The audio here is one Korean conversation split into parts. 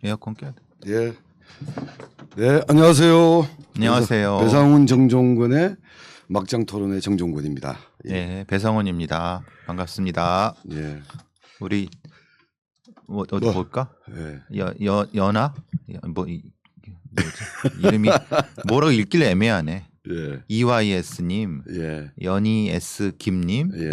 에어컨 껴야 돼. 예. 네, 안녕하세요. 안녕하세요. 배상훈 정종근의 막장 토론의 정종근입니다. 예. 네, 배성훈입니다. 반갑습니다. 예. 우리 어디 볼까? 예. 연아 뭐지? 이름이 뭐라고 읽길래 애매하네. 예. EYS님, 예. 연희 S 김님, 예.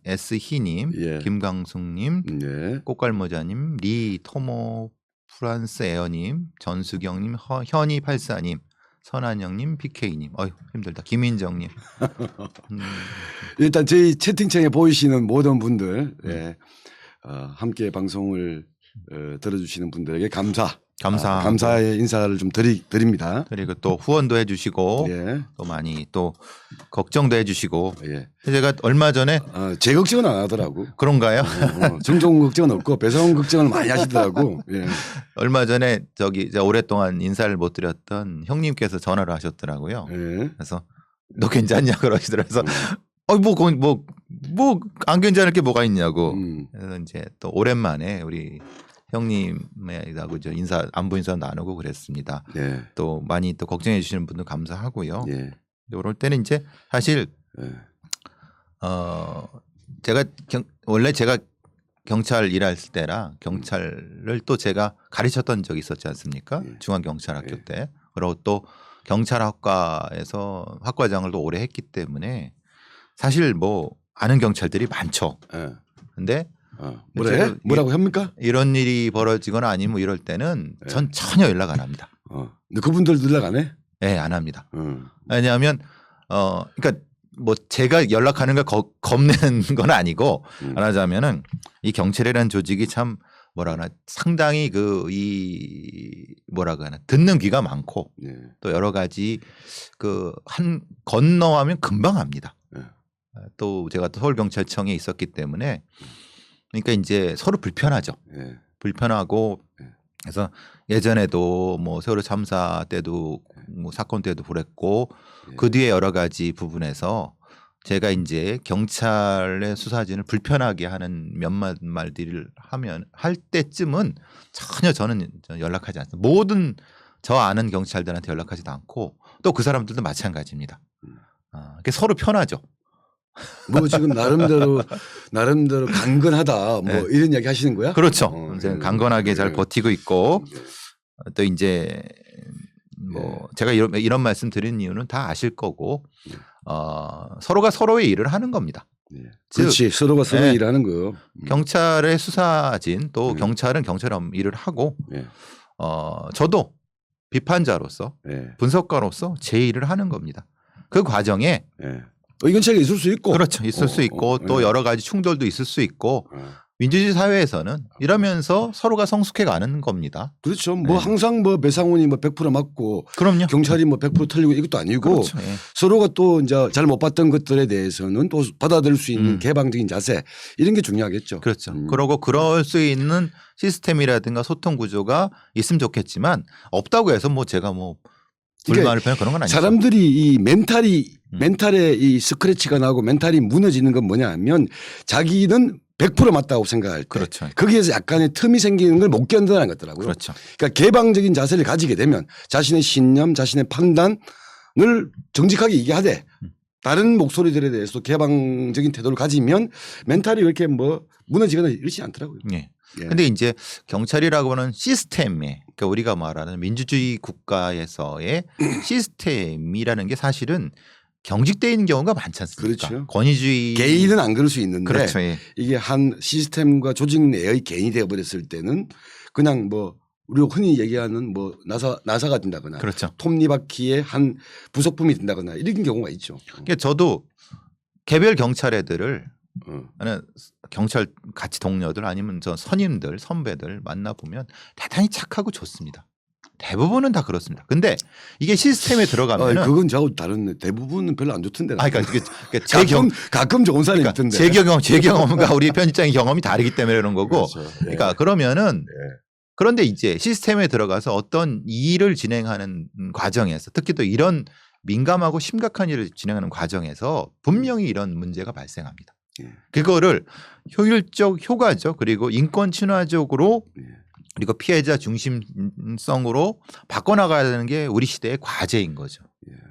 S 희님, 예. 김광숙님, 예. 꽃갈모자님, 리 토모 프란스 에어님, 전수경님, 현희 84님, 선한영님, PK님. 어휴 힘들다. 김인정님. 일단 저희 채팅창에 보이시는 모든 분들, 예. 함께 방송을 들어주시는 분들에게 감사의 인사를 좀 드립니다. 그리고 또 후원도 해주시고 예. 또 많이 또 걱정도 해주시고. 예. 제가 얼마 전에 제 걱정은 안 하더라고. 그런가요? 정종 걱정은 없고 배상훈 걱정을 많이 하시더라고. 예. 얼마 전에 제가 오랫동안 인사를 못 드렸던 형님께서 전화를 하셨더라고요. 예. 그래서 너 괜찮냐 그러시더라고요. 그래서 뭐 안 괜찮을 게 뭐가 있냐고. 그래서 이제 또 오랜만에 우리 형님하고 안부 인사 나누고 그랬습니다. 예. 또 많이 또 걱정해 주시는 분들 감사하고요. 예. 이럴 때는 이제 사실 예. 원래 제가 경찰 일했을 때라 경찰을 또 제가 가르쳤던 적이 있었지 않습니까? 예. 중앙경찰학교 예. 때. 그리고 또 경찰학과에서 학과장을 또 오래 했기 때문에 사실 뭐 아는 경찰들이 많죠. 예. 근데 뭐라고 합니까? 이런 일이 벌어지거나 아니면 뭐 이럴 때는 예. 전 전혀 연락 안 합니다. 근데 그분들 연락 안 해? 네, 안 합니다. 왜냐하면 그러니까 뭐 제가 연락하는 걸 겁내는 건 아니고 말하자면은 이 경찰이라는 조직이 참 상당히 듣는 귀가 많고 예. 또 여러 가지 건너가면 금방 합니다. 예. 또 제가 또 서울경찰청에 있었기 때문에 그러니까 이제 서로 불편하죠. 예. 불편하고 예. 그래서 예전에도 뭐 세월호 참사 때도 뭐 사건 때도 그랬고 예. 그 뒤에 여러 가지 부분에서 제가 이제 경찰의 수사진을 불편하게 하는 몇몇 말들을 할 때쯤은 전혀 저는 연락하지 않습니다. 모든 저 아는 경찰들한테 연락하지도 않고 또 그 사람들도 마찬가지입니다. 서로 편하죠. 뭐 지금 나름대로 강건하다 뭐 네. 이런 이야기 하시는 거야? 그렇죠. 이제 강건하게 잘 버티고 있고 예. 또 이제 뭐 제가 이런 말씀 드린 이유는 다 아실 거고 서로가 서로의 일을 하는 겁니다. 예. 그렇지. 서로가 서로 네. 일하는 거요. 경찰의 수사진 또 경찰은 경찰의 일을 하고 예. 저도 비판자로서 예. 분석가로서 제 일을 하는 겁니다. 그 과정에 예. 의견 차이가 있을 수 있고 그렇죠. 있을 수 있고 또 여러 가지 충돌도 있을 수 있고 민주주의 사회에서는 이러면서 서로가 성숙해 가는 겁니다. 그렇죠. 뭐 항상 뭐 배상훈이 뭐 100% 맞고 그럼요. 경찰이 뭐 100% 틀리고 이것도 아니고 그렇죠. 예. 서로가 또 이제 잘 못 봤던 것들에 대해서는 또 받아들일 수 있는 개방적인 자세 이런 게 중요하겠죠. 그렇죠. 그러고 그럴 수 있는 시스템이라든가 소통 구조가 있으면 좋겠지만 없다고 해서 뭐 제가 뭐 불만을 표현 그런 건 아니죠. 사람들이 이 멘탈에 이 스크래치가 나고 멘탈이 무너지는 건 뭐냐면 자기는 100% 맞다고 생각할 때 그렇죠. 거기에서 약간의 틈이 생기는 걸 못 견뎌내는 것더라고요. 그렇죠. 그러니까 개방적인 자세를 가지게 되면 자신의 신념, 자신의 판단을 정직하게 얘기하되 다른 목소리들에 대해서도 개방적인 태도를 가지면 멘탈이 이렇게 뭐 무너지거나 이러지 않더라고요. 네. 예. 근데 이제 경찰이라고 하는 시스템에 그러니까 우리가 말하는 민주주의 국가에서의 시스템이라는 게 사실은 경직되어 있는 경우가 많지 않습니까? 그렇죠. 권위주의 개인은 안 그럴 수 있는데 그렇죠. 예. 이게 한 시스템과 조직 내의 개인이 되어버렸을 때는 그냥 뭐 우리가 흔히 얘기하는 뭐 나사가 된다거나 그렇죠. 톱니바퀴의 한 부속품이 된다거나 이런 경우가 있죠. 그러니까 저도 개별 경찰 애들을 어. 경찰 같이 동료들 아니면 저 선임들 선배들 만나보면 대단히 착하고 좋습니다. 대부분은 다 그렇습니다. 근데 이게 시스템에 들어가면은 그건 저하고 다른 대부분은 별로 안 좋던데. 그러니까 가끔 좋은 사람이 있던데. 제 경험과 우리 편집장의 경험이 다르기 때문에 그런 거고. 그렇죠. 예. 그러니까 그러면은 예. 그런데 이제 시스템에 들어가서 어떤 일을 진행하는 과정에서 특히 또 이런 민감하고 심각한 일을 진행하는 과정에서 분명히 이런 문제가 발생합니다. 예. 그거를 효과적 그리고 인권 친화적으로 예. 그리고 피해자 중심성으로 바꿔나가야 되는 게 우리 시대의 과제인 거죠.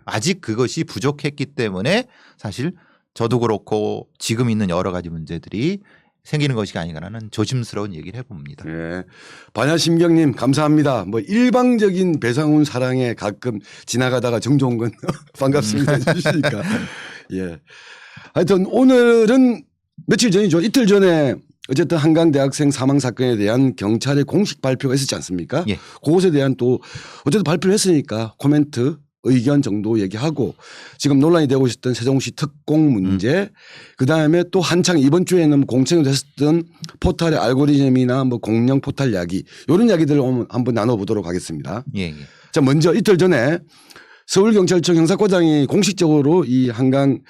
아직 그것이 부족했기 때문에 사실 저도 그렇고 지금 있는 여러 가지 문제들이 생기는 것이 아닌가라는 조심스러운 얘기를 해봅니다. 예. 반야심경님 감사합니다. 뭐 일방적인 배상훈 사랑에 가끔 지나가다가 정종근 반갑습니다 해주시니까. 예. 하여튼 오늘은 며칠 전이죠. 이틀 전에 어쨌든 한강 대학생 사망 사건에 대한 경찰의 공식 발표가 있었지 않습니까? 예. 그것에 대한 또 어쨌든 발표를 했으니까 코멘트 의견 정도 얘기하고 지금 논란이 되고 있었던 세종시 특공 문제 그다음에 또 한창 이번 주에는 공청이 됐었던 포탈의 알고리즘이나 뭐 공영 포탈 이야기 이런 이야기들을 한번 나눠보도록 하겠습니다. 예, 예. 자 먼저 이틀 전에 서울경찰청 형사과장이 공식적으로 이 한강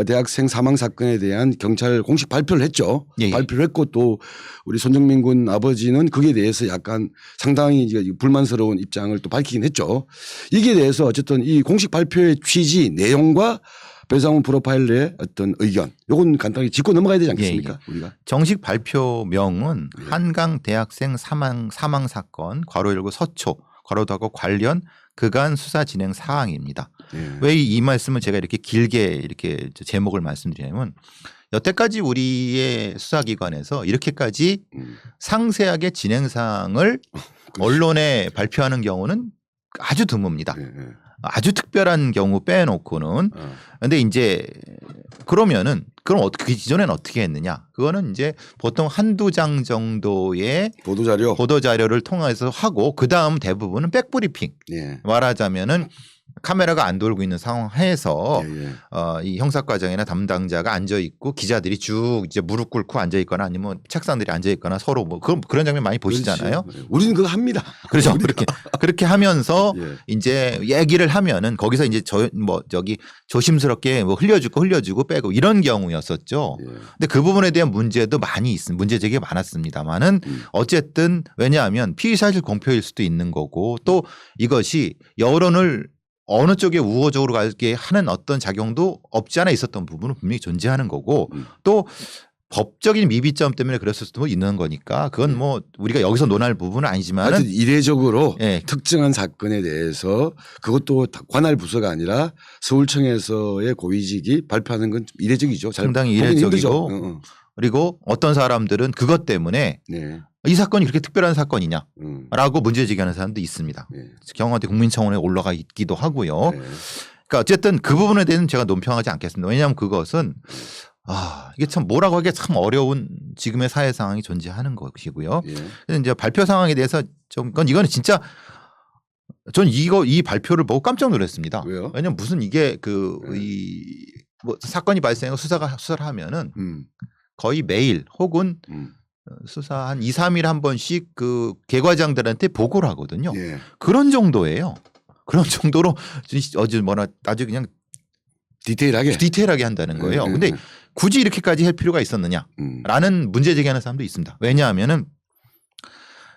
대학생 사망 사건에 대한 경찰 공식 발표를 했죠. 예. 발표를 했고 또 우리 손정민 군 아버지는 거기에 대해서 약간 상당히 이제 불만스러운 입장을 또 밝히긴 했죠. 이게 대해서 어쨌든 이 공식 발표의 취지 내용과 배상훈 프로파일러의 어떤 의견 요건 간단히 짚고 넘어가야 되지 않겠습니까? 우리가 정식 발표명은 한강 대학생 사망 사건 괄호 열고 서초 괄호 닫고 관련 그간 수사 진행 사항입니다. 왜 이 말씀을 제가 이렇게 길게 이렇게 제목을 말씀드리냐면 여태까지 우리의 수사기관에서 이렇게까지 상세하게 진행 사항을 언론에 발표하는 경우는 아주 드뭅니다. 아주 특별한 경우 빼놓고는. 근데 이제 그러면은 그럼 어떻게 그 이전에는 어떻게 했느냐? 그거는 이제 보통 한두 장 정도의 보도자료를 통해서 하고 그다음 대부분은 백브리핑. 말하자면은 카메라가 안 돌고 있는 상황에서 이 형사과장이나 담당자가 앉아 있고 기자들이 쭉 이제 무릎 꿇고 앉아 있거나 아니면 책상들이 앉아 있거나 서로 뭐 그런 장면 많이 보시잖아요. 우리는 그거 합니다. 그렇죠. 그렇게 하면서 이제 얘기를 하면은 거기서 이제 저기 조심스럽게 뭐 흘려주고 빼고 이런 경우였었죠. 근데 그 부분에 대한 문제도 많이 문제 제기가 많았습니다만은 어쨌든 왜냐하면 피의사실 공표일 수도 있는 거고 또 이것이 여론을 어느 쪽에 우호적으로 가게 하는 어떤 작용도 없지 않아 있었던 부분은 분명히 존재하는 거고 또 법적인 미비점 때문에 그랬을 수도 있는 거니까 그건 뭐 우리가 여기서 논할 부분은 아니지만 하여튼 이례적으로 특정한 사건에 대해서 그것도 관할 부서가 아니라 서울청에서의 고위직이 발표하는 건 이례적이죠. 상당히 이례적이고 그리고 어떤 사람들은 그것 때문에 이 사건이 그렇게 특별한 사건이냐라고 문제 제기하는 사람도 있습니다. 경호대 국민청원에 올라가 있기도 하고요. 그러니까 어쨌든 그 부분에 대해서는 제가 논평하지 않겠습니다. 왜냐하면 그것은 이게 참 뭐라고 하기가 참 어려운 지금의 사회 상황이 존재하는 것이고요. 그래서 이제 발표 상황에 대해서 이거는 진짜 전 이 발표를 보고 깜짝 놀랐습니다. 왜요? 왜냐하면 무슨 이게 뭐 사건이 발생하고 수사를 하면은 거의 매일 혹은 수사 한 2, 3일 한 번씩 그 계과장들한테 보고를 하거든요. 그런 정도예요. 그런 정도로 아주 그냥 디테일하게 한다는 거예요. 근데 굳이 이렇게까지 할 필요가 있었느냐라는 문제 제기하는 사람도 있습니다. 왜냐하면은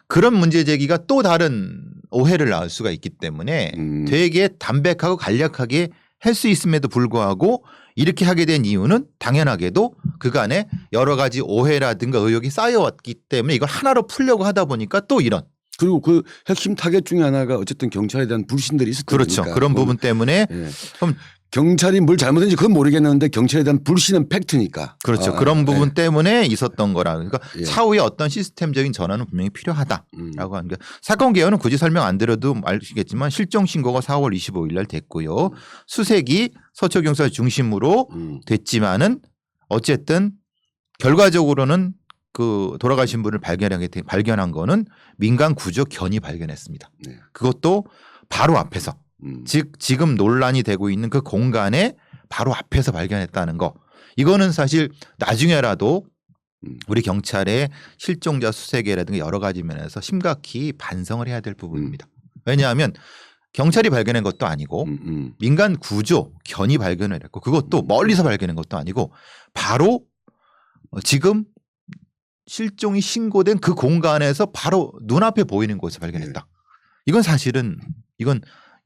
그런 문제 제기가 또 다른 오해를 낳을 수가 있기 때문에 되게 담백하고 간략하게 할 수 있음에도 불구하고 이렇게 하게 된 이유는 당연하게도 그간에 여러 가지 오해라든가 의혹이 쌓여왔기 때문에 이걸 하나로 풀려고 하다 보니까 또 이런. 그리고 그 핵심 타겟 중에 하나가 어쨌든 경찰에 대한 불신들이 있었던 그렇죠. 거니까. 그런 부분 때문에 그럼 경찰이 뭘 잘못했는지 그건 모르겠는데 경찰에 대한 불신은 팩트니까. 그렇죠. 그런 부분 때문에 있었던 거라. 그러니까 차후에 어떤 시스템적인 전환은 분명히 필요하다라고 하는 게 사건 개요는 굳이 설명 안 드려도 아시겠지만 실종 신고가 4월 25일 날 됐고요. 수색이 서초경찰 중심으로 됐지만은 어쨌든 결과적으로는 그 돌아가신 분을 발견한 거는 민간 구조 견이 발견했습니다. 그것도 바로 앞에서. 즉 지금 논란이 되고 있는 그 공간에 바로 앞에서 발견했다는 거. 이거는 사실 나중에라도 우리 경찰의 실종자 수색이라든가 여러 가지 면에서 심각히 반성을 해야 될 부분입니다. 왜냐하면 경찰이 발견한 것도 아니고 민간 구조 견이 발견을 했고 그것도 멀리서 발견한 것도 아니고 바로 지금 실종이 신고된 그 공간에서 바로 눈앞에 보이는 곳에서 발견했다. 이건 사실은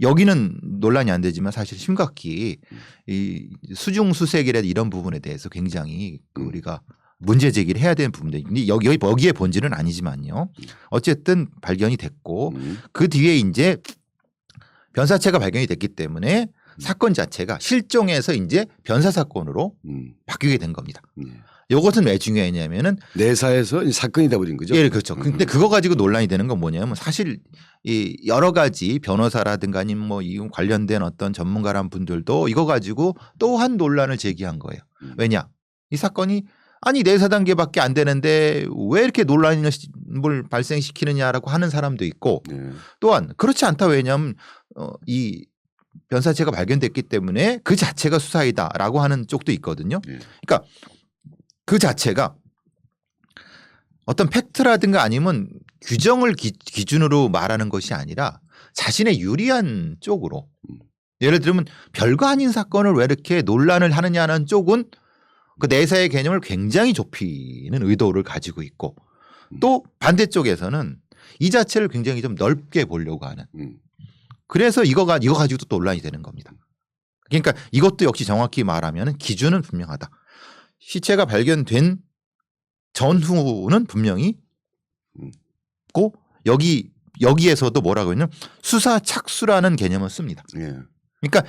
여기는 논란이 안 되지만 사실 심각히 이 수중 수색이라든 이런 부분에 대해서 굉장히 우리가 문제 제기를 해야 되는 부분들. 근데 여기에 본질은 아니지만요. 어쨌든 발견이 됐고 그 뒤에 이제 변사체가 발견이 됐기 때문에 사건 자체가 실종에서 이제 변사 사건으로 바뀌게 된 겁니다. 이것은 왜 중요했냐면은 내사에서 사건이 돼버린 거죠. 예, 그렇죠. 근데 그거 가지고 논란이 되는 건 뭐냐면 사실 이 여러 가지 변호사라든가 아니면 뭐 이 관련된 어떤 전문가란 분들도 이거 가지고 또한 논란을 제기한 거예요. 왜냐? 이 사건이 아니 내사 단계밖에 안 되는데 왜 이렇게 논란을 발생시키느냐라고 하는 사람도 있고 또한 그렇지 않다. 왜냐하면 이 변사체가 발견됐기 때문에 그 자체가 수사이다라고 하는 쪽도 있거든요. 그러니까 그 자체가 어떤 팩트라든가 아니면 규정을 기준으로 말하는 것이 아니라 자신의 유리한 쪽으로 예를 들면 별거 아닌 사건을 왜 이렇게 논란을 하느냐는 쪽은 그 내사의 개념을 굉장히 좁히는 의도를 가지고 있고 또 반대쪽에서는 이 자체를 굉장히 좀 넓게 보려고 하는 그래서 이거 가지고도 또 논란이 되는 겁니다. 그러니까 이것도 역시 정확히 말하면 기준은 분명하다. 시체가 발견된 전후는 분명히 있고 여기에서도 뭐라고 했냐면 수사 착수라는 개념을 씁니다. 그러니까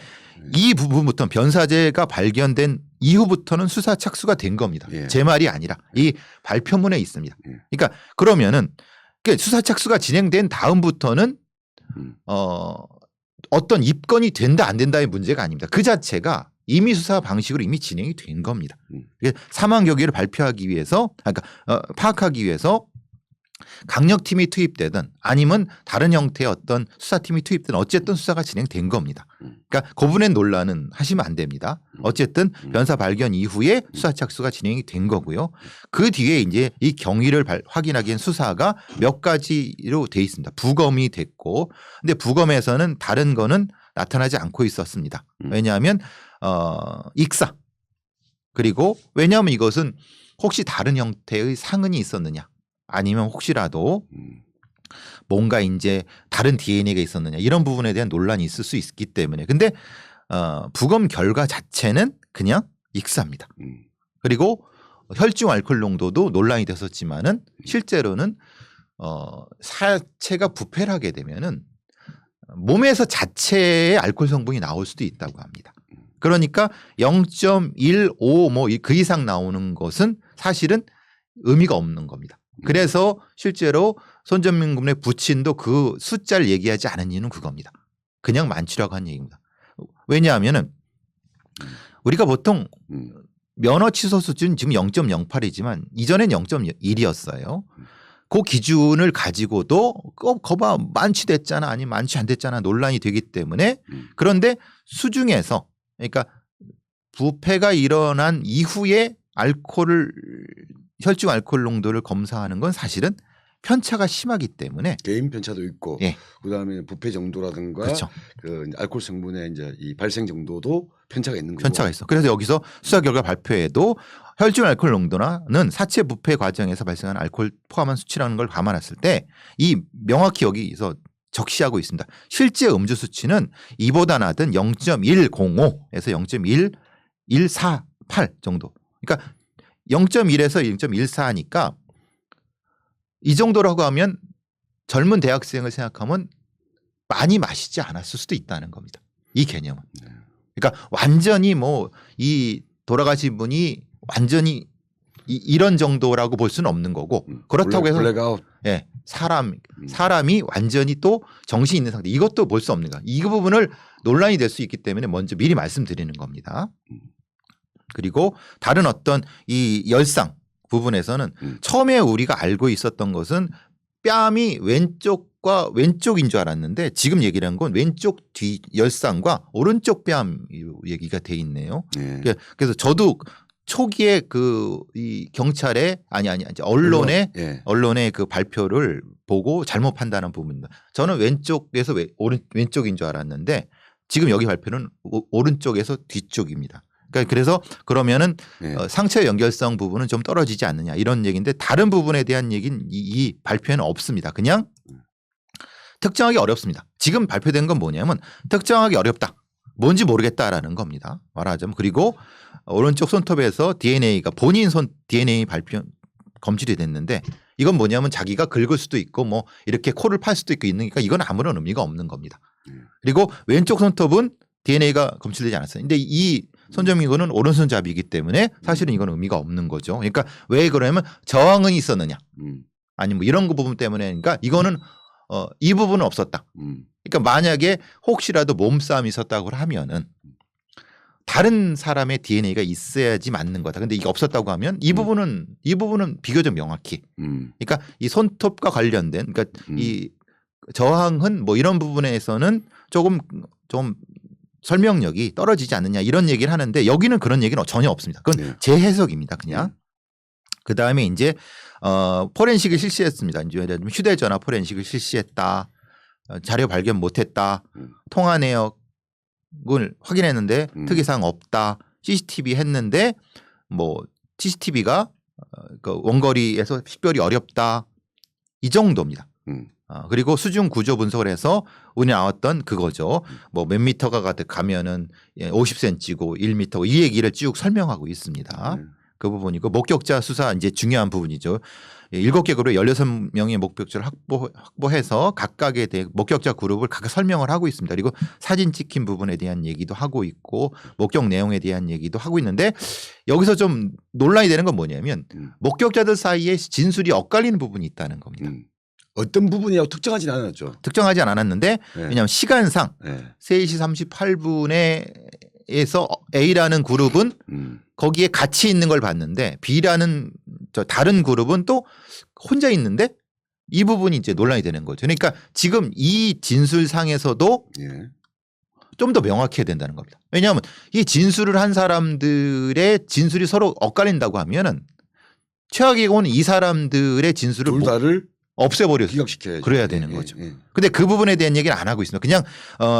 이 부분부터 변사체가 발견된 이후부터는 수사 착수가 된 겁니다. 제 말이 아니라 이 발표문에 있습니다. 그러니까 그러면은 수사 착수가 진행된 다음부터는 어떤 입건이 된다 안 된다의 문제가 아닙니다. 그 자체가 이미 수사 방식으로 이미 진행이 된 겁니다. 사망 경위를 발표하기 위해서 파악하기 위해서 강력팀이 투입되든 아니면 다른 형태의 어떤 수사팀이 투입되든 어쨌든 수사가 진행된 겁니다. 그러니까 그분의 논란은 하시면 안 됩니다. 어쨌든 변사 발견 이후에 수사 착수가 진행이 된 거고요. 그 뒤에 이제 이 경위를 확인하기 위한 수사가 몇 가지로 돼 있습니다. 부검이 됐고 근데 부검에서는 다른 거는 나타나지 않고 있었습니다. 왜냐하면 익사 그리고 왜냐하면 이것은 혹시 다른 형태의 상흔이 있었느냐 아니면 혹시라도 뭔가 이제 다른 DNA가 있었느냐 이런 부분에 대한 논란이 있을 수 있기 때문에 근데 부검 결과 자체는 그냥 익사입니다. 그리고 혈중 알코올 농도도 논란이 됐었지만은 실제로는 사체가 부패를 하게 되면은 몸에서 자체의 알코올 성분이 나올 수도 있다고 합니다. 그러니까 0.15 뭐 그 이상 나오는 것은 사실은 의미가 없는 겁니다. 그래서 실제로 손전민 군의 부친도 그 숫자를 얘기하지 않은 이유는 그겁니다. 그냥 많지라고 한 얘기입니다. 왜냐하면은 우리가 보통 면허 취소 수준 지금 0.08이지만 이전엔 0.1이었어요. 그 기준을 가지고도 거봐 만취 됐잖아 아니면 만취 안 됐잖아 논란이 되기 때문에 그런데 수중에서 그러니까 부패가 일어난 이후에 혈중 알코올 농도를 검사하는 건 사실은 편차가 심하기 때문에 개인 편차도 있고 그다음에 부패 정도라든가 그렇죠. 그 알코올 성분의 이제 이 발생 정도도 편차가 있는 거고. 편차가 있어. 그래서 여기서 수사 결과 발표에도 혈중 알코올 농도는 사체 부패 과정에서 발생한 알코올 포함한 수치라는 걸 감안했을 때 이 명확히 여기서 적시하고 있습니다. 실제 음주 수치는 이보다 낮은 0.105에서 0.1148 정도. 그러니까 0.1에서 0.14니까 이 정도라고 하면 젊은 대학생을 생각하면 많이 마시지 않았을 수도 있다는 겁니다. 이 개념은. 그러니까 완전히 뭐 이 돌아가신 분이 완전히 이런 정도라고 볼 수는 없는 거고 그렇다고 해서 블랙아웃. 사람이 완전히 또 정신이 있는 상태 이것도 볼 수 없는 거야. 이 부분을 논란이 될 수 있기 때문에 먼저 미리 말씀드리는 겁니다. 그리고 다른 어떤 이 열상 부분에서는 처음에 우리가 알고 있었던 것은 뺨이 왼쪽인 줄 알았는데 지금 얘기를 한 건 왼쪽 뒤 열상과 오른쪽 뺨 얘기가 돼 있네요. 그래서 저도 초기에 이 경찰의 언론의 그 발표를 보고 잘못 판단한 부분입니다. 저는 왼쪽에서 왼쪽인 줄 알았는데 지금 여기 발표는 오른쪽에서 뒤쪽입니다. 그래서 그러면은 상체 연결성 부분은 좀 떨어지지 않느냐 이런 얘기인데 다른 부분에 대한 얘기는 이 발표에는 없습니다. 그냥 특정하기 어렵습니다. 지금 발표된 건 뭐냐면 특정하기 어렵다. 뭔지 모르겠다라는 겁니다. 말하자면. 그리고 오른쪽 손톱에서 DNA가 본인 손 DNA 검출이 됐는데 이건 뭐냐면 자기가 긁을 수도 있고 뭐 이렇게 코를 팔 수도 있고 있으니까 이건 아무런 의미가 없는 겁니다. 그리고 왼쪽 손톱은 DNA가 검출되지 않았어요. 근데 이 손정민 군은 오른손잡이기 때문에 사실은 이건 의미가 없는 거죠. 그러니까 왜 그러냐면 저항은 있었느냐 아니면 뭐 이런 거 부분 때문에 그러니까 이거는 이 부분은 없었다. 그러니까 만약에 혹시라도 몸싸움이 있었다고 하면은 다른 사람의 DNA가 있어야지 맞는 거다. 근데 이게 없었다고 하면 이 부분은 비교적 명확히. 그러니까 이 손톱과 관련된 그러니까 이 저항은 뭐 이런 부분에서는 조금 설명력이 떨어지지 않느냐 이런 얘기를 하는데 여기는 그런 얘기는 전혀 없습니다. 그건 제 해석입니다. 그냥. 그 다음에 이제 포렌식을 실시했습니다. 이제 예를 들면 휴대전화 포렌식을 실시했다. 자료 발견 못했다. 통화 내역을 확인했는데 특이사항 없다. CCTV 했는데 뭐 CCTV가 그 원거리에서 식별이 어렵다. 이 정도입니다. 그리고 수중 구조 분석을 해서 오늘 나왔던 그거죠. 뭐 몇 미터가 가면은 50cm고 1미터고 이 얘기를 쭉 설명하고 있습니다. 그 부분이고 목격자 수사 이제 중요한 부분이죠. 7개 그룹에 16명의 목격자를 확보해서 각각에 대해 목격자 그룹을 각각 설명을 하고 있습니다. 그리고 사진 찍힌 부분에 대한 얘기도 하고 있고 목격 내용에 대한 얘기도 하고 있는데 여기서 좀 논란이 되는 건 뭐냐면 목격자들 사이에 진술이 엇갈리는 부분이 있다는 겁니다. 어떤 부분이라고 특정하지는 않았죠. 특정하지 않았는데 왜냐하면 시간상 3시 38분에서 A라는 그룹은 거기에 같이 있는 걸 봤는데 B라는 저 다른 그룹은 또 혼자 있는데 이 부분이 이제 논란이 되는 거죠. 그러니까 지금 이 진술상에서도 좀 더 명확해야 된다는 겁니다. 왜냐하면 이 진술을 한 사람들의 진술이 서로 엇갈린다고 하면은 최악의 경우는 이 사람들의 진술을 둘 다를 없애버려서 기각시켜야죠. 그래야 되는 거죠. 근데 그 부분에 대한 얘기는 안 하고 있습니다. 그냥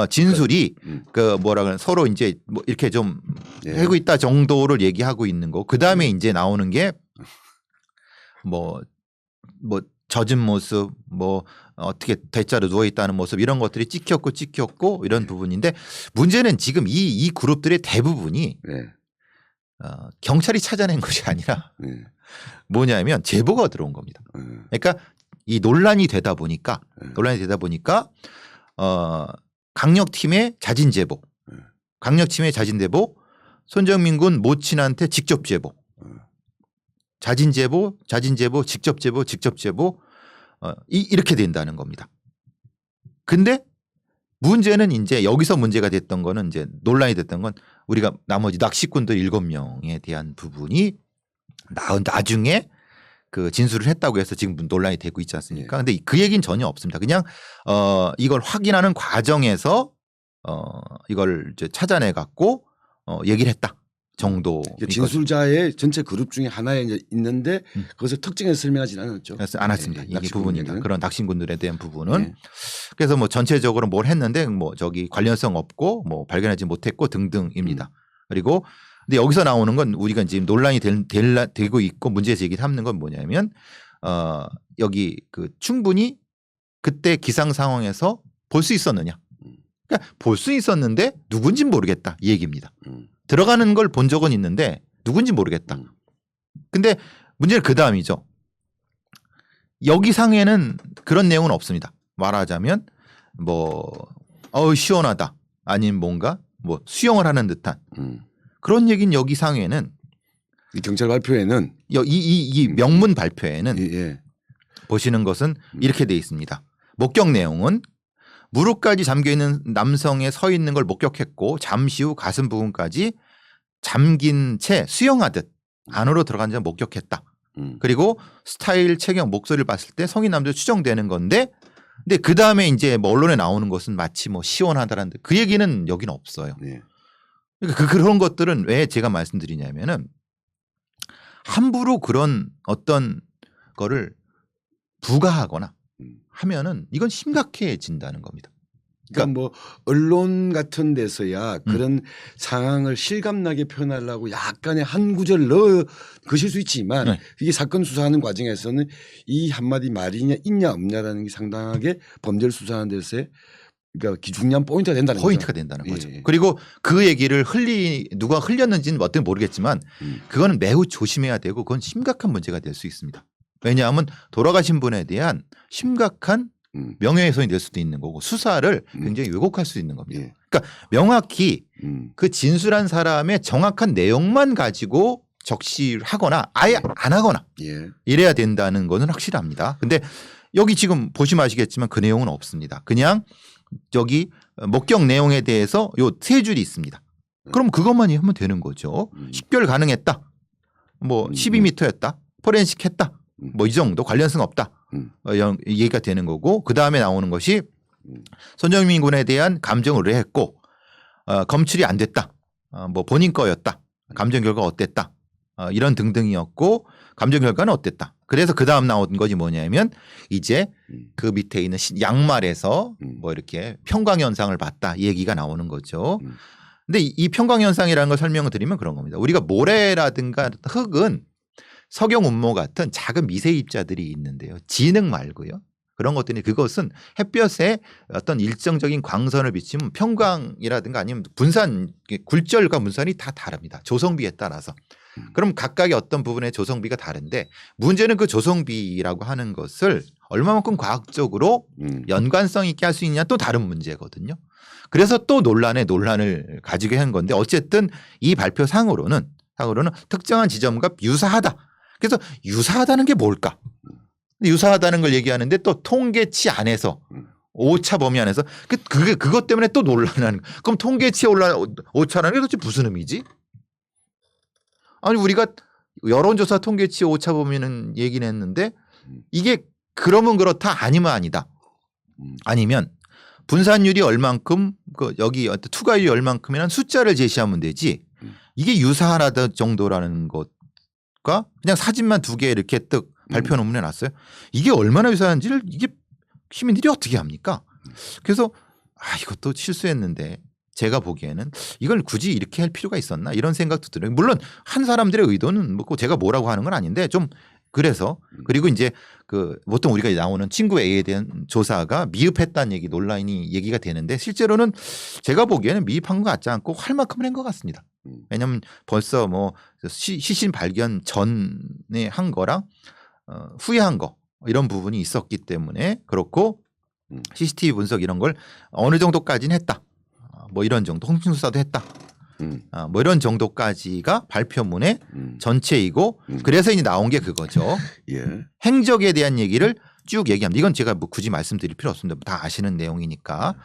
진술이 그 뭐라 그러나 서로 이제 뭐 이렇게 좀 하고 있다 정도를 얘기하고 있는 거. 그 다음에 이제 나오는 게 뭐 젖은 모습, 뭐 어떻게 대자로 누워 있다는 모습 이런 것들이 찍혔고 이런 부분인데 문제는 지금 이 그룹들의 대부분이 경찰이 찾아낸 것이 아니라 뭐냐면 제보가 들어온 겁니다. 그러니까 이 논란이 되다 보니까 강력팀의 자진 제보, 손정민 군 모친한테 직접 제보, 자진 제보, 직접 제보 이렇게 된다는 겁니다. 근데 문제는 이제 여기서 문제가 됐던 거는 이제 논란이 됐던 건 우리가 나머지 낚시꾼들 7명에 대한 부분이 나중에 그 진술을 했다고 해서 지금 논란이 되고 있지 않습니까? 근데 그 얘기는 전혀 없습니다. 그냥 이걸 확인하는 과정에서 이걸 이제 찾아내 갖고 얘기를 했다 정도. 진술자의 전체 그룹 중에 하나에 이제 있는데 그것을 특징해서 설명하지는 않았죠. 그래서 않았습니다. 이게 부분이다. 그런 낚시꾼들에 대한 부분은. 그래서 뭐 전체적으로 뭘 했는데 뭐 저기 관련성 없고 뭐 발견하지 못했고 등등입니다. 그리고 근데 여기서 나오는 건 우리가 지금 논란이 되고 있고 문제 제기 삼는 건 뭐냐면 여기 그 충분히 그때 기상 상황에서 볼 수 있었느냐. 그러니까 볼 수 있었는데 누군진 모르겠다 이 얘기입니다. 들어가는 걸 본 적은 있는데 누군지 모르겠다. 근데 문제는 그 다음이죠. 여기 상에는 그런 내용은 없습니다. 말하자면 뭐 시원하다 아니면 뭔가 뭐 수영을 하는 듯한 그런 얘기는 여기 상에는 이 경찰 발표에는 이 명문 발표에는 보시는 것은 이렇게 돼 있습니다. 목격 내용은 무릎까지 잠겨 있는 남성의 서 있는 걸 목격했고 잠시 후 가슴 부분까지 잠긴 채 수영하듯 안으로 들어간 자 목격했다. 그리고 스타일, 체격, 목소리를 봤을 때 성인 남자 추정되는 건데 근데 그 다음에 이제 뭐 언론에 나오는 것은 마치 뭐 시원하다라는 그 얘기는 여기는 없어요. 그러니까 그런 것들은 왜 제가 말씀드리냐면은 함부로 그런 어떤 거를 부가하거나 하면은 이건 심각해진다는 겁니다. 그러니까 뭐 언론 같은 데서야 그런 상황을 실감나게 표현하려고 약간의 한 구절 넣어 그실 수 있지만 이게 사건 수사하는 과정에서는 이 한마디 말이 있냐 없냐라는 게 상당하게 범죄를 수사하는 데서의 그러니까 중요한 포인트가 된다는 포인트가 거죠. 된다는 예, 거죠. 예. 그리고 그 얘기를 누가 흘렸는지는 어떻게 모르겠지만 그거는 매우 조심해야 되고 그건 심각한 문제가 될 수 있습니다. 왜냐하면 돌아가신 분에 대한 심각한 명예훼손이 될 수도 있는 거고 수사를 굉장히 왜곡할 수 있는 겁니다. 예. 그러니까 명확히 그 진술한 사람의 정확한 내용만 가지고 적시하거나 아예 안 하거나 예. 이래야 된다는 거는 확실합니다. 근데 여기 지금 보시면 아시겠지만 그 내용은 없습니다. 그냥 저기 목격 내용에 대해서 요 세 줄이 있습니다. 그럼 그것만 하면 되는 거죠. 식별 가능했다. 뭐 12m였다. 포렌식 했다. 뭐 이 정도 관련성 없다. 이런 얘기가 되는 거고 그다음에 나오는 것이 손정민 군에 대한 감정을 의뢰했고 검출이 안 됐다. 뭐 본인 거였다. 감정 결과 어땠다. 이런 등등이었고 감정 결과는 어땠다. 그래서 그다음 나온 것이 뭐냐면 이제 그 밑에 있는 양말에서 뭐 이렇게 평광 현상을 봤다. 이 얘기가 나오는 거죠. 근데 이 평광 현상이라는 걸 설명을 드리면 그런 겁니다. 우리가 모래라든가 흙은 석영 운모 같은 작은 미세 입자들이 있는데요. 진흙 말고요. 그런 것들이 그것은 햇볕에 어떤 일정적인 광선을 비치면 평광이라든가 아니면 분산 굴절과 분산이 다 다릅니다. 조성비에 따라서. 그럼 각각의 어떤 부분의 조성비가 다른데 문제는 그 조성비라고 하는 것을 얼마만큼 과학적으로 연관성 있게 할 수 있냐 또 다른 문제거든요. 그래서 또 논란을 가지게 한 건데 어쨌든 이 발표상으로는 특정한 지점과 유사하다. 그래서 유사하다는 게 뭘까? 유사하다는 걸 얘기하는데 또 통계치 안에서 오차 범위 안에서 그것 때문에 또 논란하는. 그럼 통계치에 오차라는 게 도대체 무슨 의미지? 아니 우리가 여론조사 통계치 오차 범위는 얘기는 했는데 이게 그러면 그렇다 아니면 아니다. 아니면 분산율이 얼만큼 여기 투과율이 얼만큼이라는 숫자를 제시하면 되지. 이게 유사하다 정도라는 것과 그냥 사진만 2개 이렇게 뜩 발표 논문에 놨어요. 이게 얼마나 유사한지를 이게 시민들이 어떻게 합니까? 그래서 이것도 실수했는데 제가 보기에는 이걸 굳이 이렇게 할 필요가 있었나 이런 생각도 들어요. 물론 한 사람들의 의도는 뭐 제가 뭐라고 하는 건 아닌데 좀 그래서 그리고 이제 보통 우리가 나오는 친구 A에 대한 조사가 미흡했다는 논란이 얘기가 되는데 실제로는 제가 보기에는 미흡한 것 같지 않고 할 만큼은 한 것 같습니다. 왜냐하면 벌써 뭐 시신 발견 전에 한 거랑 후에 한 거 이런 부분이 있었기 때문에 그렇고 CCTV 분석 이런 걸 어느 정도까지는 했다. 뭐 이런 정도 홍신수사도 했다. 뭐 이런 정도까지가 발표문의 전체이고 그래서 이제 나온 게 그거죠. 예. 행적에 대한 얘기를 쭉 얘기합니다. 이건 제가 뭐 굳이 말씀드릴 필요 없습니다. 다 아시는 내용이니까.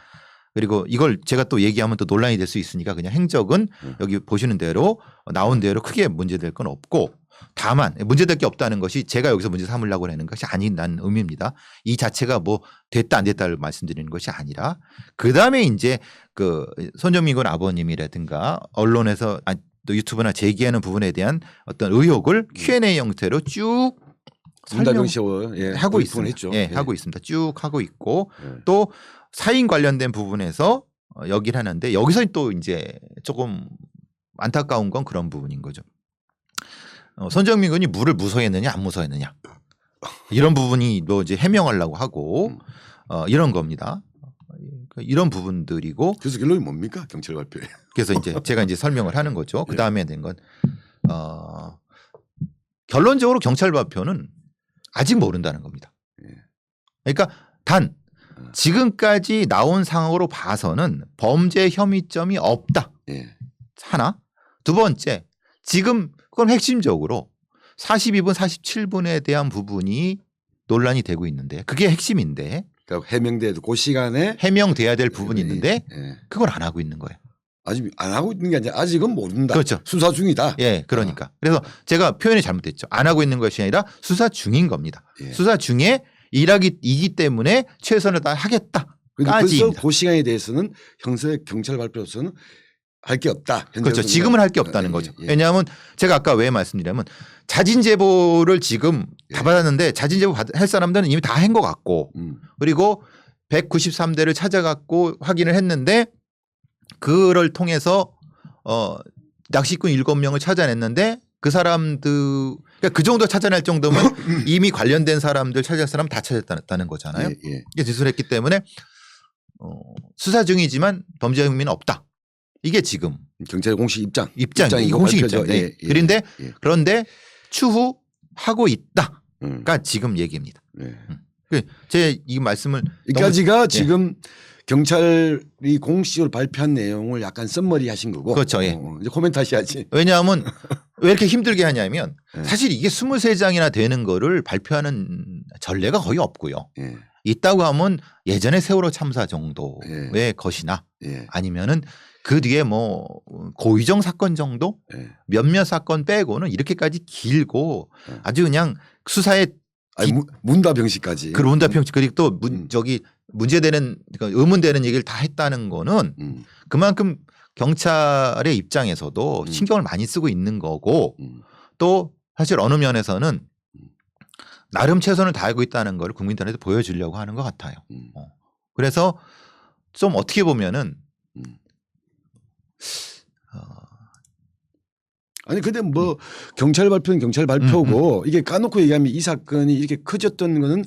그리고 이걸 제가 또 얘기하면 또 논란이 될 수 있으니까 그냥 행적은 여기 보시는 대로 나온 대로 크게 문제될 건 없고 다만 문제될 게 없다는 것이 제가 여기서 문제 삼으려고 하는 것이 아니라는 의미입니다. 이 자체가 뭐 됐다 안 됐다를 말씀드리는 것이 아니라 그다음에 이제 손정민 군 아버님이라든가 언론에서 또 유튜브나 제기하는 부분에 대한 어떤 의혹을 Q&A 형태로 쭉 하고 있습니다. 했죠. 예, 하고 있습니다. 쭉 하고 있고 또 사인 관련된 부분에서 여기를 하는데 여기서 또 이제 조금 안타까운 건 그런 부분인 거죠. 손정민 군이 물을 무서워했느냐 안 무서워했느냐 이런 부분이 뭐 이제 해명하려고 하고 이런 겁니다. 이런 부분들이고 그래서 결론이 뭡니까 경찰 발표에? 그래서 이제 제가 이제 설명을 하는 거죠. 그 다음에 된 건 결론적으로 경찰 발표는 아직 모른다는 겁니다. 그러니까 단 지금까지 나온 상황으로 봐서는 범죄 혐의점이 없다. 하나. 두 번째 지금 그건 핵심적으로 42분 47분에 대한 부분이 논란이 되고 있는데 그게 핵심인데 그러니까 해명돼도 그 시간에 해명돼야 될 부분이 있는데 그걸 안 하고 있는 거예요. 아직 안 하고 있는 게 아니라 아직은 모른다. 그렇죠. 수사 중이다. 예, 그러니까. 그래서 제가 표현이 잘못됐죠. 안 하고 있는 것이 아니라 수사 중인 겁니다. 수사 중에 이기 때문에 최선을 다하겠다. 그래서 그 시간에 대해서는 경찰 발표로서는 할 게 없다. 그렇죠. 지금은 할 게 없다는 거죠. 왜냐하면 제가 아까 왜 말씀드리냐면 자진 제보를 지금 다 받았는데 자진 제보 할 사람들은 이미 다 한 것 같고 그리고 193대를 찾아갖고 확인을 했는데 그를 통해서 낚시꾼 7명을 찾아냈는데 그 사람들 그러니까 그 정도 찾아낼 정도면 이미 관련된 사람들 찾을 사람 다 찾았다는 거잖아요. 이게 진술했기 때문에 수사 중이지만 범죄 혐의는 없다. 이게 지금 경찰 공식 입장이고 공식 입장. 네. 예. 그런데 추후 하고 있다가 지금 얘기입니다. 제 이 말씀을 여기까지가 지금 경찰이 공식적으로 발표한 내용을 약간 썸머리 하신 거고. 그렇죠. 예. 이제 코멘트 하셔야지. 왜냐하면 왜 이렇게 힘들게 하냐면 예. 사실 이게 23장이나 되는 거를 발표하는 전례가 거의 없고요. 예. 있다고 하면 예전에 세월호 참사 정도의 예. 것이나 예. 아니면은 그 뒤에 뭐 고의정 사건 정도 예. 몇몇 사건 빼고는 이렇게까지 길고 예. 아주 그냥 수사에 문답형식까지. 그 문답형 그리고 또 문제되는 그러니까 의문되는 얘기를 다 했다는 거는 그만큼 경찰의 입장에서도 신경을 많이 쓰고 있는 거고 또 사실 어느 면에서는 나름 최선을 다하고 있다는 걸 국민들한테 보여주려고 하는 것 같아요. 그래서 좀 어떻게 보면은 아니 근데 뭐 경찰 발표는 경찰 발표고 이게 까놓고 얘기하면 이 사건이 이렇게 커졌던 거는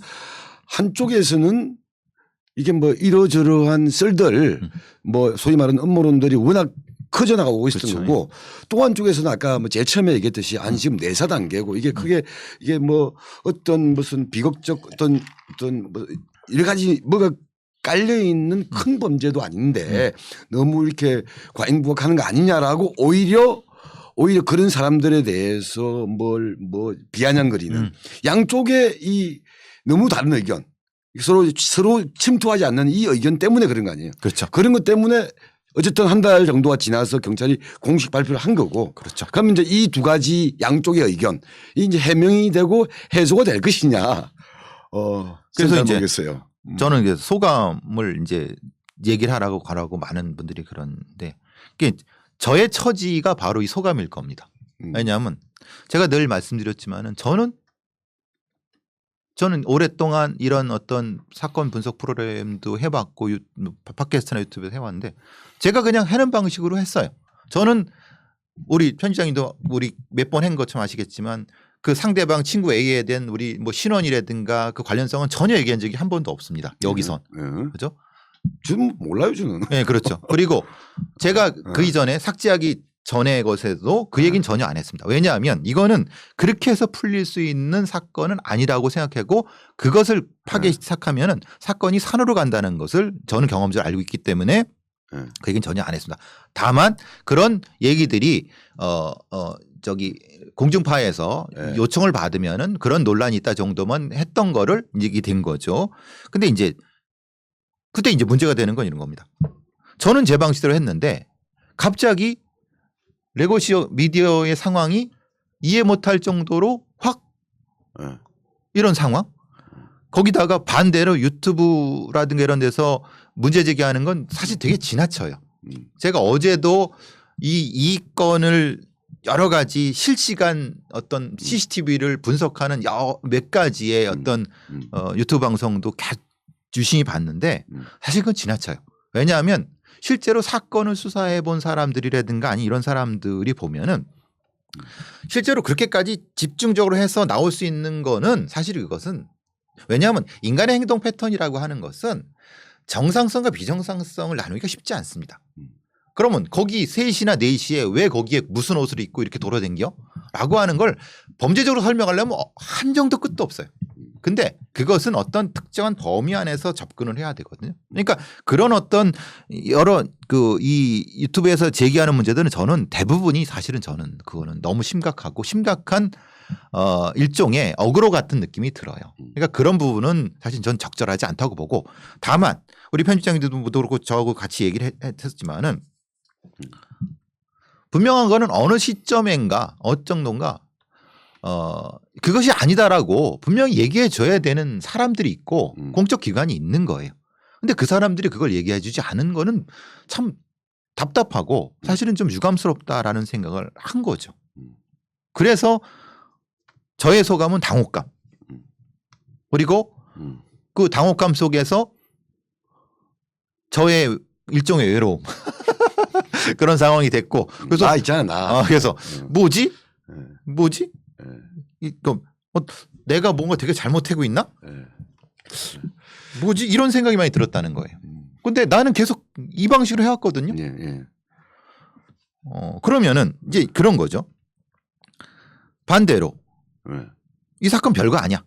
한쪽에서는 이게 뭐 이러저러한 썰들 뭐 소위 말하는 음모론들이 워낙 커져나가고 있었던 그렇죠. 거고 또 한쪽에서는 아까 뭐 제일 처음에 얘기했듯이 안심 내사 단계고 이게 크게 이게 뭐 어떤 무슨 비극적 어떤 뭐 여러 가지 뭐가 깔려 있는 큰 범죄도 아닌데 너무 이렇게 과잉부각하는 거 아니냐라고 오히려 그런 사람들에 대해서 뭐 비아냥거리는 양쪽의 이 너무 다른 의견 서로 침투하지 않는 이 의견 때문에 그런 거 아니에요. 그렇죠. 그런 것 때문에 어쨌든 한 달 정도가 지나서 경찰이 공식 발표를 한 거고. 그렇죠. 그러면 이제 이 두 가지 양쪽의 의견 이제 해명이 되고 해소가 될 것이냐. 그래서 이제 모르겠어요. 저는 이제 소감을 이제 얘기를 하라고 가라고 많은 분들이 그러는데 이게 저의 처지가 바로 이 소감일 겁니다. 왜냐하면 제가 늘 말씀드렸지만은 저는 오랫동안 이런 어떤 사건 분석 프로그램도 해봤고 팟캐스트나 유튜브에서 해왔는데 제가 그냥 하는 방식으로 했어요. 저는 우리 편집장님도 우리 몇 번 한 것처럼 아시겠지만 그 상대방 친구 A에 대한 우리 뭐 신원이라든가 그 관련성은 전혀 얘기한 적이 한 번도 없습니다. 여기선. 그렇죠? 좀 몰라요 저는. 네, 그렇죠. 그리고 제가 그 이전에 삭제하기 전의 것에도 그 얘기는 전혀 안 했습니다. 왜냐하면 이거는 그렇게 해서 풀릴 수 있는 사건은 아니라고 생각하고 그것을 파기 시작하면은 사건이 산으로 간다는 것을 저는 경험적으로 알고 있기 때문에 그 얘기는 전혀 안 했습니다. 다만 그런 얘기들이 저기 공중파에서 요청을 받으면은 그런 논란이 있다 정도만 했던 거를 얘기 된 거죠. 근데 이제 그때 이제 문제가 되는 건 이런 겁니다. 저는 제 방식대로 했는데 갑자기 레거시 미디어의 상황이 이해 못할 정도로 확 이런 상황 거기다가 반대로 유튜브라든가 이런 데서 문제 제기하는 건 사실 되게 지나쳐요. 제가 어제도 이 건을 여러 가지 실시간 어떤 CCTV를 분석하는 몇 가지의 어떤 유튜브 방송도 유심히 봤는데 사실 그건 지나쳐요. 왜냐하면 실제로 사건을 수사해 본 사람들이라든가 아니 이런 사람들이 보면은 실제로 그렇게까지 집중적으로 해서 나올 수 있는 거는 사실 그것은 왜냐하면 인간의 행동 패턴이라고 하는 것은 정상성과 비정상성을 나누기가 쉽지 않습니다. 그러면 거기 3시나 4시에 왜 거기에 무슨 옷을 입고 이렇게 돌아다녀? 라고 하는 걸 범죄적으로 설명하려면 한정도 끝도 없어요. 근데 그것은 어떤 특정한 범위 안에서 접근을 해야 되거든요. 그러니까 그런 어떤 여러 이 유튜브에서 제기하는 문제들은 저는 대부분이 사실은 저는 그거는 너무 심각하고 심각한 일종의 어그로 같은 느낌이 들어요. 그러니까 그런 부분은 사실 전 적절하지 않다고 보고 다만 우리 편집장님도 그렇고 저하고 같이 얘기를 했었지만은 분명한 거는 어느 시점인가 어느 정도인가 그것이 아니다라고 분명히 얘기해 줘야 되는 사람들이 있고 공적 기관이 있는 거예요. 근데 그 사람들이 그걸 얘기해 주지 않은 거는 참 답답하고 사실은 좀 유감스럽다라는 생각을 한 거죠. 그래서 저의 소감은 당혹감. 그리고 그 당혹감 속에서 저의 일종의 외로움. 그런 상황이 됐고 그래서 나 있잖아 나. 그래서 뭐지? 내가 뭔가 되게 잘못하고 있나? 뭐지? 이런 생각이 많이 들었다는 거예요. 근데 나는 계속 이 방식으로 해왔거든요. 예, 예. 그러면은 이제 그런 거죠. 반대로 예. 이 사건 별거 아니야.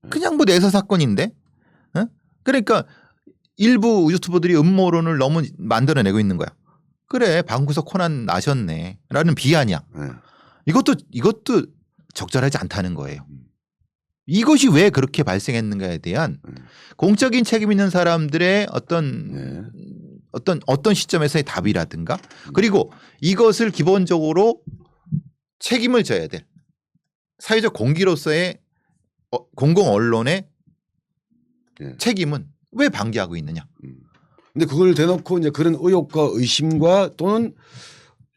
그냥 뭐 내사 사건인데. 어? 그러니까 일부 유튜버들이 음모론을 너무 만들어내고 있는 거야. 그래 방구석 코난 나셨네라는 비아냥. 예. 이것도 적절하지 않다는 거예요. 이것이 왜 그렇게 발생했는가에 대한 공적인 책임 있는 사람들의 어떤 시점에서의 답이라든가 그리고 이것을 기본적으로 책임을 져야 될 사회적 공기로서의 공공 언론의 예. 책임은 왜 방기하고 있느냐? 근데 그걸 대놓고 이제 그런 의혹과 의심과 또는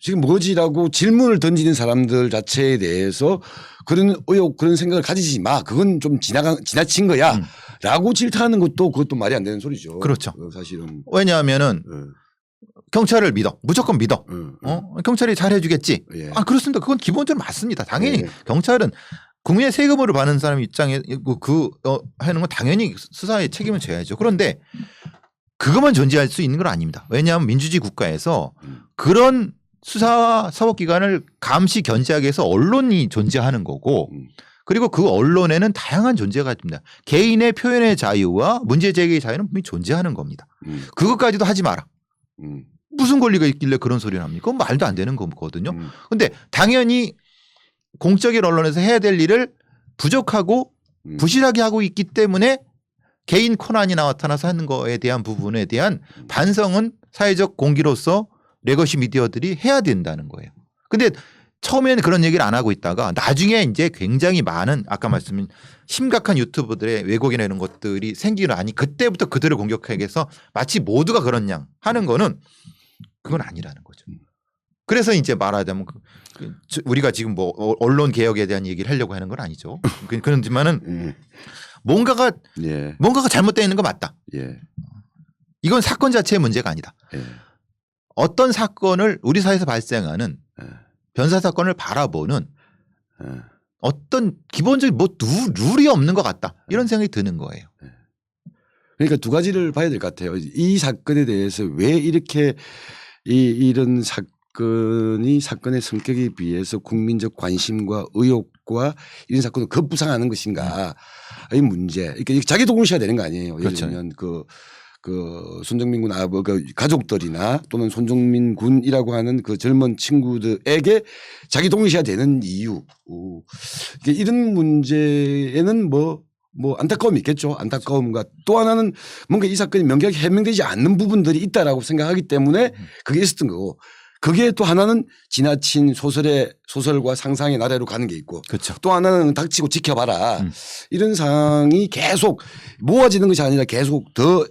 지금 뭐지라고 질문을 던지는 사람들 자체에 대해서 그런 의혹 그런 생각을 가지지 마. 그건 좀 지나친 거야. 라고 질타하는 그것도 말이 안 되는 소리죠. 그렇죠. 사실은. 왜냐하면은 경찰을 믿어. 무조건 믿어. 경찰이 잘해주겠지. 예. 그렇습니다. 그건 기본적으로 맞습니다. 당연히 예. 경찰은 국민의 세금으로 받는 사람 입장에 하는 건 당연히 수사에 책임을 져야죠. 그런데 그것만 존재할 수 있는 건 아닙니다. 왜냐하면 민주주의 국가에서 그런 수사와 사법기관을 감시 견제하기 위해서 언론이 존재하는 거고 그리고 그 언론에는 다양한 존재가 있습니다. 개인의 표현의 자유와 문제제기의 자유는 분명히 존재하는 겁니다. 그것까지도 하지 마라. 무슨 권리가 있길래 그런 소리를 합니까? 그건 말도 안 되는 거거든요. 그런데 당연히 공적인 언론에서 해야 될 일을 부족하고 부실하게 하고 있기 때문에 개인 코난이 나타나서 하는 거에 대한 부분에 대한 반성은 사회적 공기로서 레거시 미디어들이 해야 된다는 거예요. 근데 처음에는 그런 얘기를 안 하고 있다가 나중에 이제 굉장히 많은 아까 말씀인 심각한 유튜버들의 왜곡이나 이런 것들이 생기라니 그때부터 그들을 공격하기 위해서 마치 모두가 그런 양 하는 거는 그건 아니라는 거죠. 그래서 이제 말하자면 우리가 지금 뭐 언론 개혁에 대한 얘기를 하려고 하는 건 아니죠. 그렇지만은 뭔가가 잘못되어 있는 거 맞다. 예. 이건 사건 자체의 문제가 아니다. 예. 어떤 사건을 우리 사회에서 발생하는 변사 사건을 바라보는 어떤 기본적인 뭐 룰이 없는 것 같다. 이런 생각이 드는 거예요. 그러니까 두 가지를 봐야 될 것 같아요. 이 사건에 대해서 왜 이렇게 이런 사건의 성격에 비해서 국민적 관심과 의혹과 이런 사건을 급부상하는 것인가 이 문제. 그러니까 자기 동일시가 되는 거 아니에요. 예를 들면 그 손정민 군 그 가족들이나 또는 손정민 군이라고 하는 그 젊은 친구들에게 자기 동일시가 되는 이유. 이런 문제에는 뭐 안타까움이 있겠죠. 안타까움과 또 하나는 뭔가 이 사건이 명쾌하게 해명되지 않는 부분들이 있다라고 생각하기 때문에 그게 있었던 거고 그게 또 하나는 지나친 소설과 상상의 나래로 가는 게 있고 그렇죠. 또 하나는 닥치고 지켜봐라 이런 상황이 계속 모아지는 것이 아니라 계속 더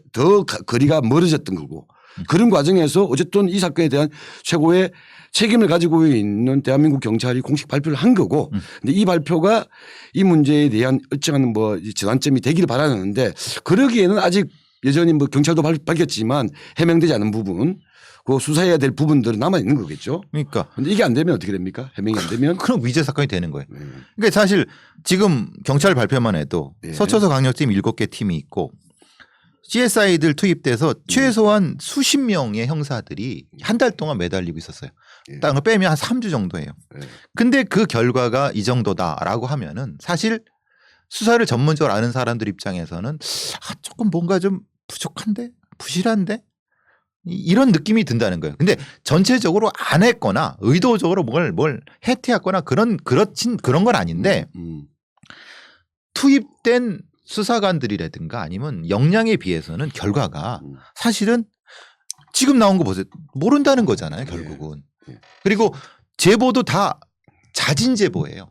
거리가 멀어졌던 거고 그런 과정에서 어쨌든 이 사건에 대한 최고의 책임을 가지고 있는 대한민국 경찰이 공식 발표를 한 거고 근데 이 발표가 이 문제에 대한 일정한 뭐 전환점이 되기를 바라는데 그러기에는 아직 여전히 뭐 경찰도 밝혔지만 해명되지 않은 부분 그 수사해야 될 부분들은 남아 있는 거겠죠. 그러니까. 근데 이게 안 되면 어떻게 됩니까? 해명이 안 되면. 그럼 위제 사건이 되는 거예요. 그러니까 사실 지금 경찰 발표만 해도 서초서 강력팀 7개 팀이 있고 CSI들 투입돼서 최소한 수십 명의 형사들이 한 달 동안 매달리고 있었어요. 딱 빼면 한 3주 정도예요. 근데 그 결과가 이 정도다라고 하면은 사실 수사를 전문적으로 아는 사람들 입장에서는 조금 뭔가 좀 부족한데? 부실한데? 이런 느낌이 든다는 거예요. 근데 전체적으로 안 했거나 의도적으로 뭘 해태했거나 그런 건 아닌데 투입된 수사관들이라든가 아니면 역량에 비해서는 결과가 사실은 지금 나온 거 보세요. 모른다는 거잖아요. 결국은. 그리고 제보도 다 자진 제보예요.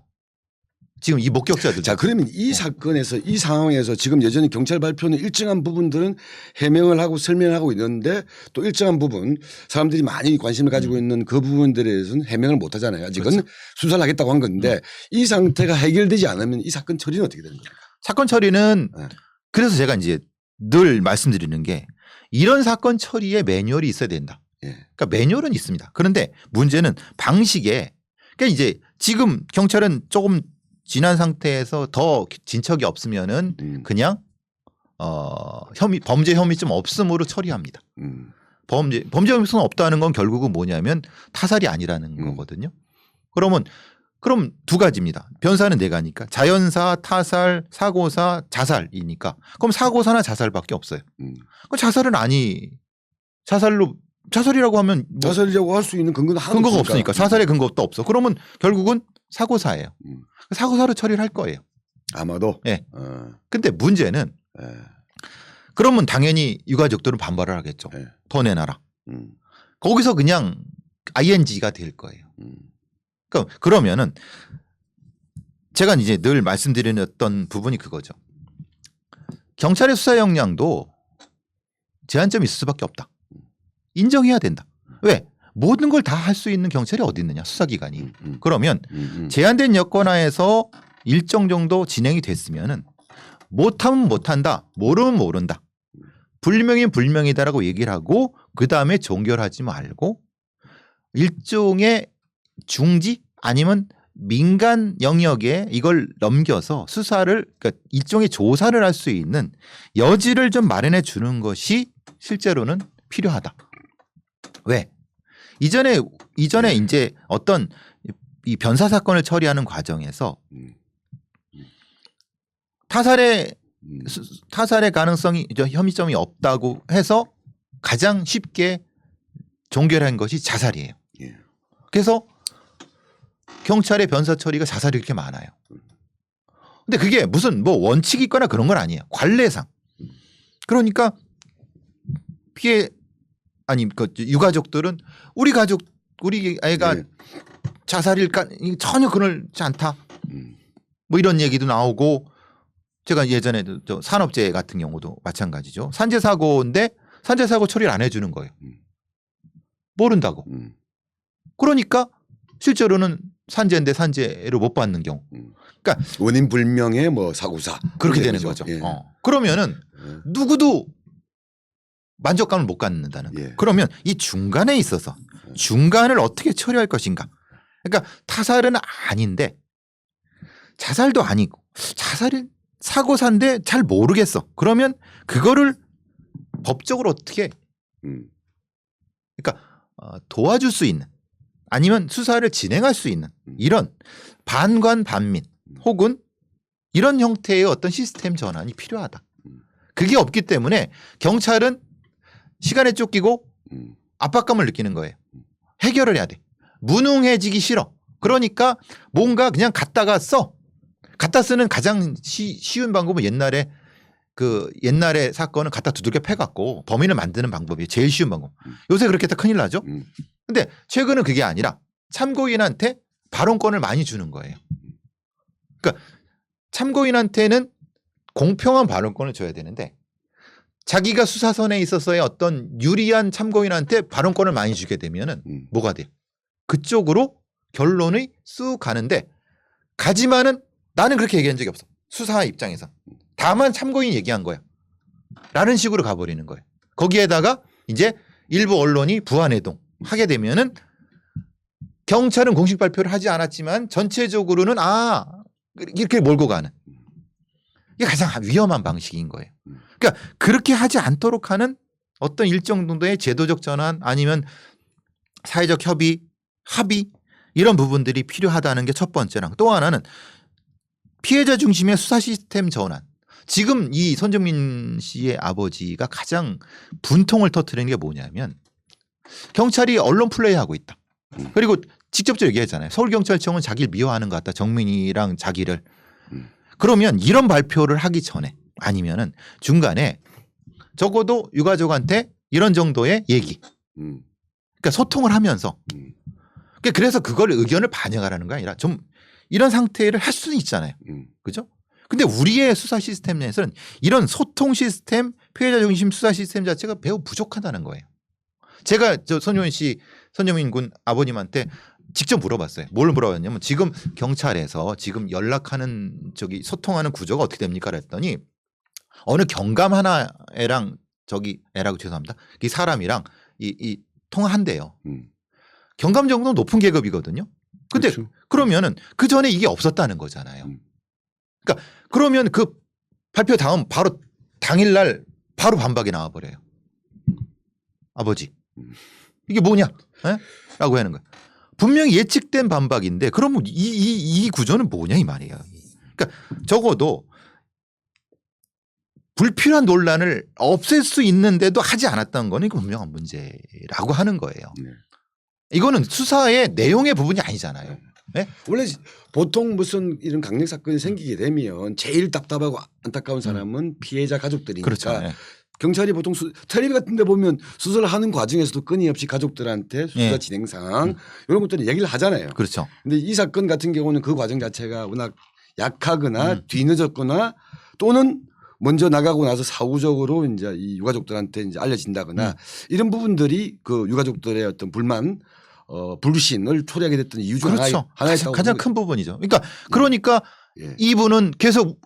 지금 이 목격자들. 자, 그러면 이 사건에서 이 상황에서 지금 여전히 경찰 발표는 일정한 부분들은 해명을 하고 설명을 하고 있는데 또 일정한 부분 사람들이 많이 관심을 가지고 있는 그 부분들에 대해서는 해명을 못 하잖아요. 아직은 그렇죠. 수사를 하겠다고 한 건데 이 상태가 해결되지 않으면 이 사건 처리는 어떻게 되는 겁니까? 사건 처리는 그래서 제가 이제 늘 말씀드리는 게 이런 사건 처리에 매뉴얼이 있어야 된다. 그러니까 매뉴얼은 있습니다. 그런데 문제는 방식에 그러니까 이제 지금 경찰은 조금 지난 상태에서 더 진척이 없으면은 그냥 범죄 혐의점 없음으로 처리합니다. 범죄 혐의성 없다는 건 결국은 뭐냐면 타살이 아니라는 거거든요. 그럼 두 가지입니다. 변사는 네 가니까 자연사, 타살, 사고사, 자살이니까 그럼 사고사나 자살밖에 없어요. 그럼 자살은 자살이라고 하면 뭐 자살이라고 할 수 있는 근거는 하나도 근거가 없으니까 자살의 근거도 없어. 그러면 결국은 사고사예요. 사고사로 처리를 할 거예요. 아마도. 예. 근데 문제는 그러면 당연히 유가족들은 반발을 하겠죠. 예. 더 내놔라. 거기서 그냥 ING가 될 거예요. 그러면은 제가 이제 늘 말씀드렸던 부분이 그거죠. 경찰의 수사 역량도 제한점이 있을 수밖에 없다. 인정해야 된다. 왜? 모든 걸 다 할 수 있는 경찰이 어디 있느냐 수사기관이. 그러면 제한된 여건 하에서 일정 정도 진행이 됐으면은 못하면 못한다. 모르면 모른다. 불명이면 불명이다라고 얘기를 하고 그다음에 종결하지 말고 일종의 중지 아니면 민간 영역에 이걸 넘겨서 수사를 그러니까 일종의 조사를 할 수 있는 여지를 좀 마련해 주는 것이 실제로는 필요하다. 왜? 이전에 이제 어떤 이 변사 사건을 처리하는 과정에서 타살의 가능성이 혐의점이 없다고 해서 가장 쉽게 종결한 것이 자살이에요. 예. 그래서 경찰의 변사 처리가 자살이 그렇게 많아요. 근데 그게 무슨 뭐 원칙이 있거나 그런 건 아니에요. 관례상. 그러니까 유가족들은 우리 애가 예. 자살일까 전혀 그렇지 않다. 뭐 이런 얘기도 나오고 제가 예전에 저 산업재해 같은 경우도 마찬가지죠. 산재 사고인데 산재 사고 처리를 안 해주는 거예요. 모른다고. 그러니까 실제로는 산재인데 산재를 못 받는 경우. 그러니까 원인 불명의 뭐 사고사 그렇게 되는 거죠. 예. 그러면은 누구도 만족감을 못 갖는다는 거예요. 예. 그러면 이 중간에 있어서 중간을 어떻게 처리할 것인가. 그러니까 타살은 아닌데 자살도 아니고 자살은 사고사인데 잘 모르겠어. 그러면 그거를 법적으로 어떻게 그러니까 도와줄 수 있는 아니면 수사를 진행할 수 있는 이런 반관반민 혹은 이런 형태의 어떤 시스템 전환이 필요하다. 그게 없기 때문에 경찰은 시간에 쫓기고 압박감을 느끼는 거예요. 해결을 해야 돼. 무능해지기 싫어. 그러니까 뭔가 그냥 갖다가 써. 갖다 쓰는 가장 쉬운 방법은 옛날에 사건은 갖다 두들겨 패갖고 범인을 만드는 방법이 제일 쉬운 방법. 요새 그렇게 했다 큰일 나죠. 근데 최근은 그게 아니라 참고인한테 발언권을 많이 주는 거예요. 그러니까 참고인한테는 공평한 발언권을 줘야 되는데 자기가 수사선에 있어서의 어떤 유리한 참고인한테 발언권을 많이 주게 되면은 뭐가 돼요? 그쪽으로 결론이 쑥 가는데 가지만은 나는 그렇게 얘기한 적이 없어. 수사 입장에서. 다만 참고인이 얘기한 거야. 라는 식으로 가버리는 거예요. 거기에다가 이제 일부 언론이 부안해동 하게 되면은 경찰은 공식 발표를 하지 않았지만 전체적으로는 이렇게 몰고 가는. 이게 가장 위험한 방식인 거예요. 그러니까 그렇게 하지 않도록 하는 어떤 일정 정도의 제도적 전환 아니면 사회적 합의 이런 부분들이 필요하다는 게 첫 번째랑 또 하나는 피해자 중심의 수사 시스템 전환. 지금 이 손정민 씨의 아버지가 가장 분통을 터뜨리는 게 뭐냐면 경찰이 언론 플레이하고 있다. 그리고 직접적으로 얘기했잖아요. 서울경찰청은 자기를 미워하는 것 같다. 정민이랑 자기를. 그러면 이런 발표를 하기 전에 아니면은 중간에 적어도 유가족한테 이런 정도의 얘기. 그러니까 소통을 하면서. 그래서 그걸 의견을 반영하라는 거 아니라 좀 이런 상태를 할 수는 있잖아요. 그죠? 근데 우리의 수사 시스템 내에서는 이런 소통 시스템, 피해자 중심 수사 시스템 자체가 매우 부족하다는 거예요. 제가 손정민 군 아버님한테 직접 물어봤어요. 뭘 물어봤냐면 지금 경찰에서 지금 연락하는 소통하는 구조가 어떻게 됩니까? 그랬더니 어느 경감 하나 애라고 죄송합니다. 이 사람이랑 이 통화한대요. 경감 정도는 높은 계급이거든요. 근데 그렇죠. 그러면은 그 전에 이게 없었다는 거잖아요. 그러니까 그러면 그 발표 다음 바로 당일날 바로 반박이 나와버려요. 아버지 이게 뭐냐? 에? 라고 하는 거야. 분명히 예측된 반박인데 그러면 이 구조는 뭐냐 이 말이에요. 그러니까 적어도 불필요한 논란을 없앨 수 있는데도 하지 않았던 거는 이거 분명한 문제라고 하는 거예요. 네. 이거는 수사의 내용의 부분이 아니잖아요. 네? 원래 보통 무슨 이런 강력 사건이 생기게 되면 제일 답답하고 안타까운 사람은 피해자 가족들이니까 그렇죠. 네. 경찰이 보통 텔레비 같은 데 보면 수사를 하는 과정에서도 끊임없이 가족들한테 수사 네. 진행 상황 이런 것들을 얘기를 하잖아요. 그렇죠. 근데 이 사건 같은 경우는 그 과정 자체가 워낙 약하거나 뒤늦었거나 또는 먼저 나가고 나서 사후적으로 이제 이 유가족들한테 이제 알려진다거나 이런 부분들이 그 유가족들의 어떤 불만 불신을 초래하게 됐던 이유 중 그렇죠. 하나였다고 가장 큰 부분이죠. 그러니까 예. 이분은 계속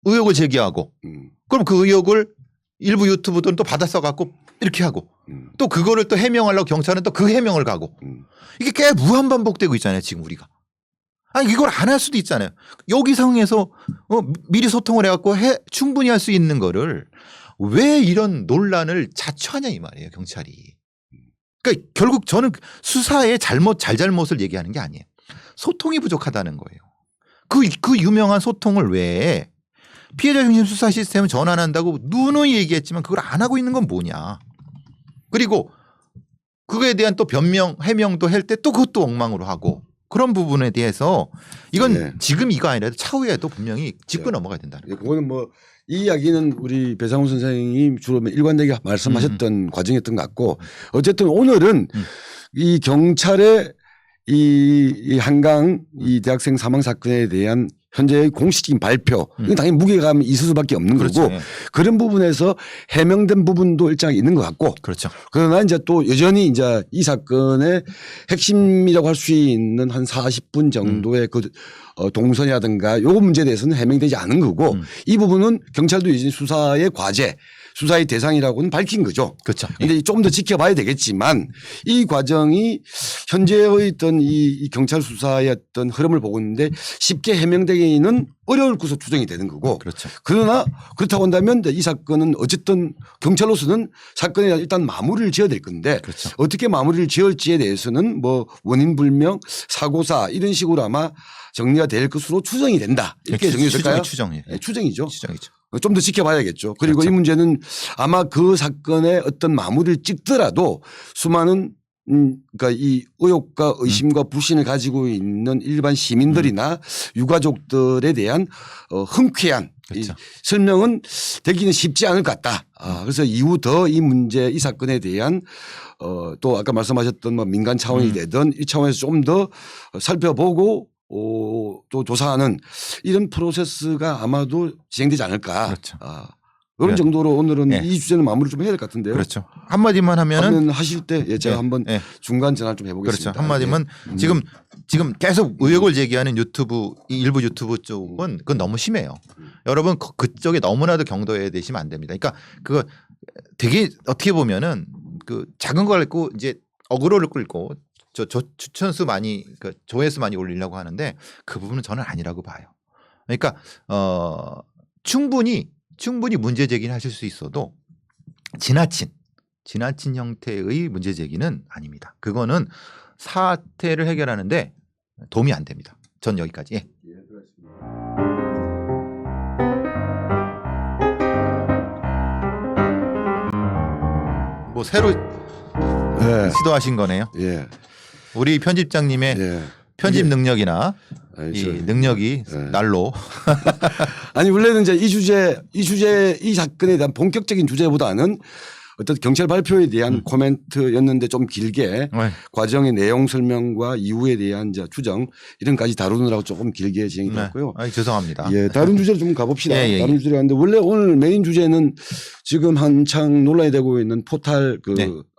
의혹을 제기하고 그럼 그 의혹을 일부 유튜브들은 또 받아 써갖고 이렇게 하고 또 그거를 또 해명하려고 경찰은 또 그 해명을 가고 이게 꽤 무한반복되고 있잖아요. 지금 우리가. 아니 이걸 안 할 수도 있잖아요. 여기 상황에서 미리 소통을 해갖고 충분히 할 수 있는 거를 왜 이런 논란을 자초하냐 이 말이에요. 경찰이. 그러니까 결국 저는 수사의 잘잘못을 얘기하는 게 아니에요. 소통이 부족하다는 거예요. 그 유명한 소통을 왜 피해자 중심 수사 시스템을 전환한다고 누누이 얘기했지만 그걸 안 하고 있는 건 뭐냐. 그리고 그거에 대한 또 변명 해명도 할 때 또 그것도 엉망으로 하고 그런 부분에 대해서 이건 네. 지금 이거 아니라도 차후에도 분명히 짚고 넘어가야 된다는 거예요. 그거는 뭐 이 이야기는 우리 배상훈 선생님 주로 일관되게 말씀하셨던 과정이었던 것 같고 어쨌든 오늘은 이 경찰의 이 한강 이 대학생 사망 사건에 대한 현재의 공식적인 발표 이건 당연히 무게감이 있을 수밖에 없는 그렇죠. 거고 그런 부분에서 해명된 부분도 일정하게 있는 것 같고 그렇죠. 그러나 이제 또 여전히 이제 이 사건의 핵심이라고 할 수 있는 한 40분 정도의 그 동선이라든가 요 문제에 대해서는 해명되지 않은 거고 이 부분은 경찰도 여전히 수사의 과제 수사의 대상이라고는 밝힌 거죠. 그렇죠. 그런데 조금 더 지켜봐야 되겠지만 이 과정이 현재의 어떤 이 경찰 수사의 어떤 흐름을 보고 있는데 쉽게 해명되기는 어려울 것으로 추정이 되는 거고. 그렇죠. 그러나 그렇다고 한다면 이 사건은 어쨌든 경찰로서는 사건에 일단 마무리를 지어야 될 건데 그렇죠. 어떻게 마무리를 지을지에 대해서는 뭐 원인 불명, 사고사 이런 식으로 아마 정리가 될 것으로 추정이 된다. 이렇게 정리될까요? 추정이에요. 네, 추정이죠. 추정이죠. 좀 더 지켜봐야겠죠. 그리고 그렇죠. 이 문제는 아마 그 사건의 어떤 마무리를 찍더라도 수많은 그러니까 이 의혹과 의심과 불신을 가지고 있는 일반 시민들이나 유가족들에 대한 흔쾌한 그렇죠. 이 설명은 되기는 쉽지 않을 것 같다. 그래서 이후 더 이 문제 이 사건에 대한 또 아까 말씀하셨던 뭐 민간 차원이 되든 이 차원에서 좀 더 살펴보고 또 조사하는 이런 프로세스가 아마도 진행되지 않을까. 그렇죠. 이런 정도로 오늘은 네. 이 주제는 마무리 좀 해야 될 것 같은데요. 그렇죠. 한마디만 하면은 하실 때 제가 한번 중간 전화 좀 해보겠습니다. 그렇죠. 한마디면 지금 계속 의혹을 제기하는 유튜브 일부 유튜브 쪽은 그건 너무 심해요. 여러분 그쪽에 너무나도 경도해 되시면 안 됩니다. 그러니까 그거 되게 어떻게 보면은 그 작은 걸 갖고 이제 어그로를 끌고 저 추천수 많이 그 조회수 많이 올리려고 하는데 그 부분은 저는 아니라고 봐요. 그러니까 충분히 문제 제기는 하실 수 있어도 지나친 형태의 문제 제기는 아닙니다. 그거는 사태를 해결하는데 도움이 안 됩니다. 전 여기까지. 예. 뭐 새로 시도하신 거네요. 예. 우리 편집장님의 편집 능력이나 이 능력이 날로. 아니 원래는 이제 이 사건에 대한 본격적인 주제보다는 어떤 경찰 발표에 대한 코멘트였는데 좀 길게 과정의 내용 설명과 이후에 대한 이제 추정 이런까지 다루느라고 조금 길게 진행이 됐고요. 죄송합니다. 예, 다른 주제로 좀 가봅시다. 예. 다른 주제로 가는데 원래 오늘 메인 주제는 지금 한창 논란이 되고 있는 포탈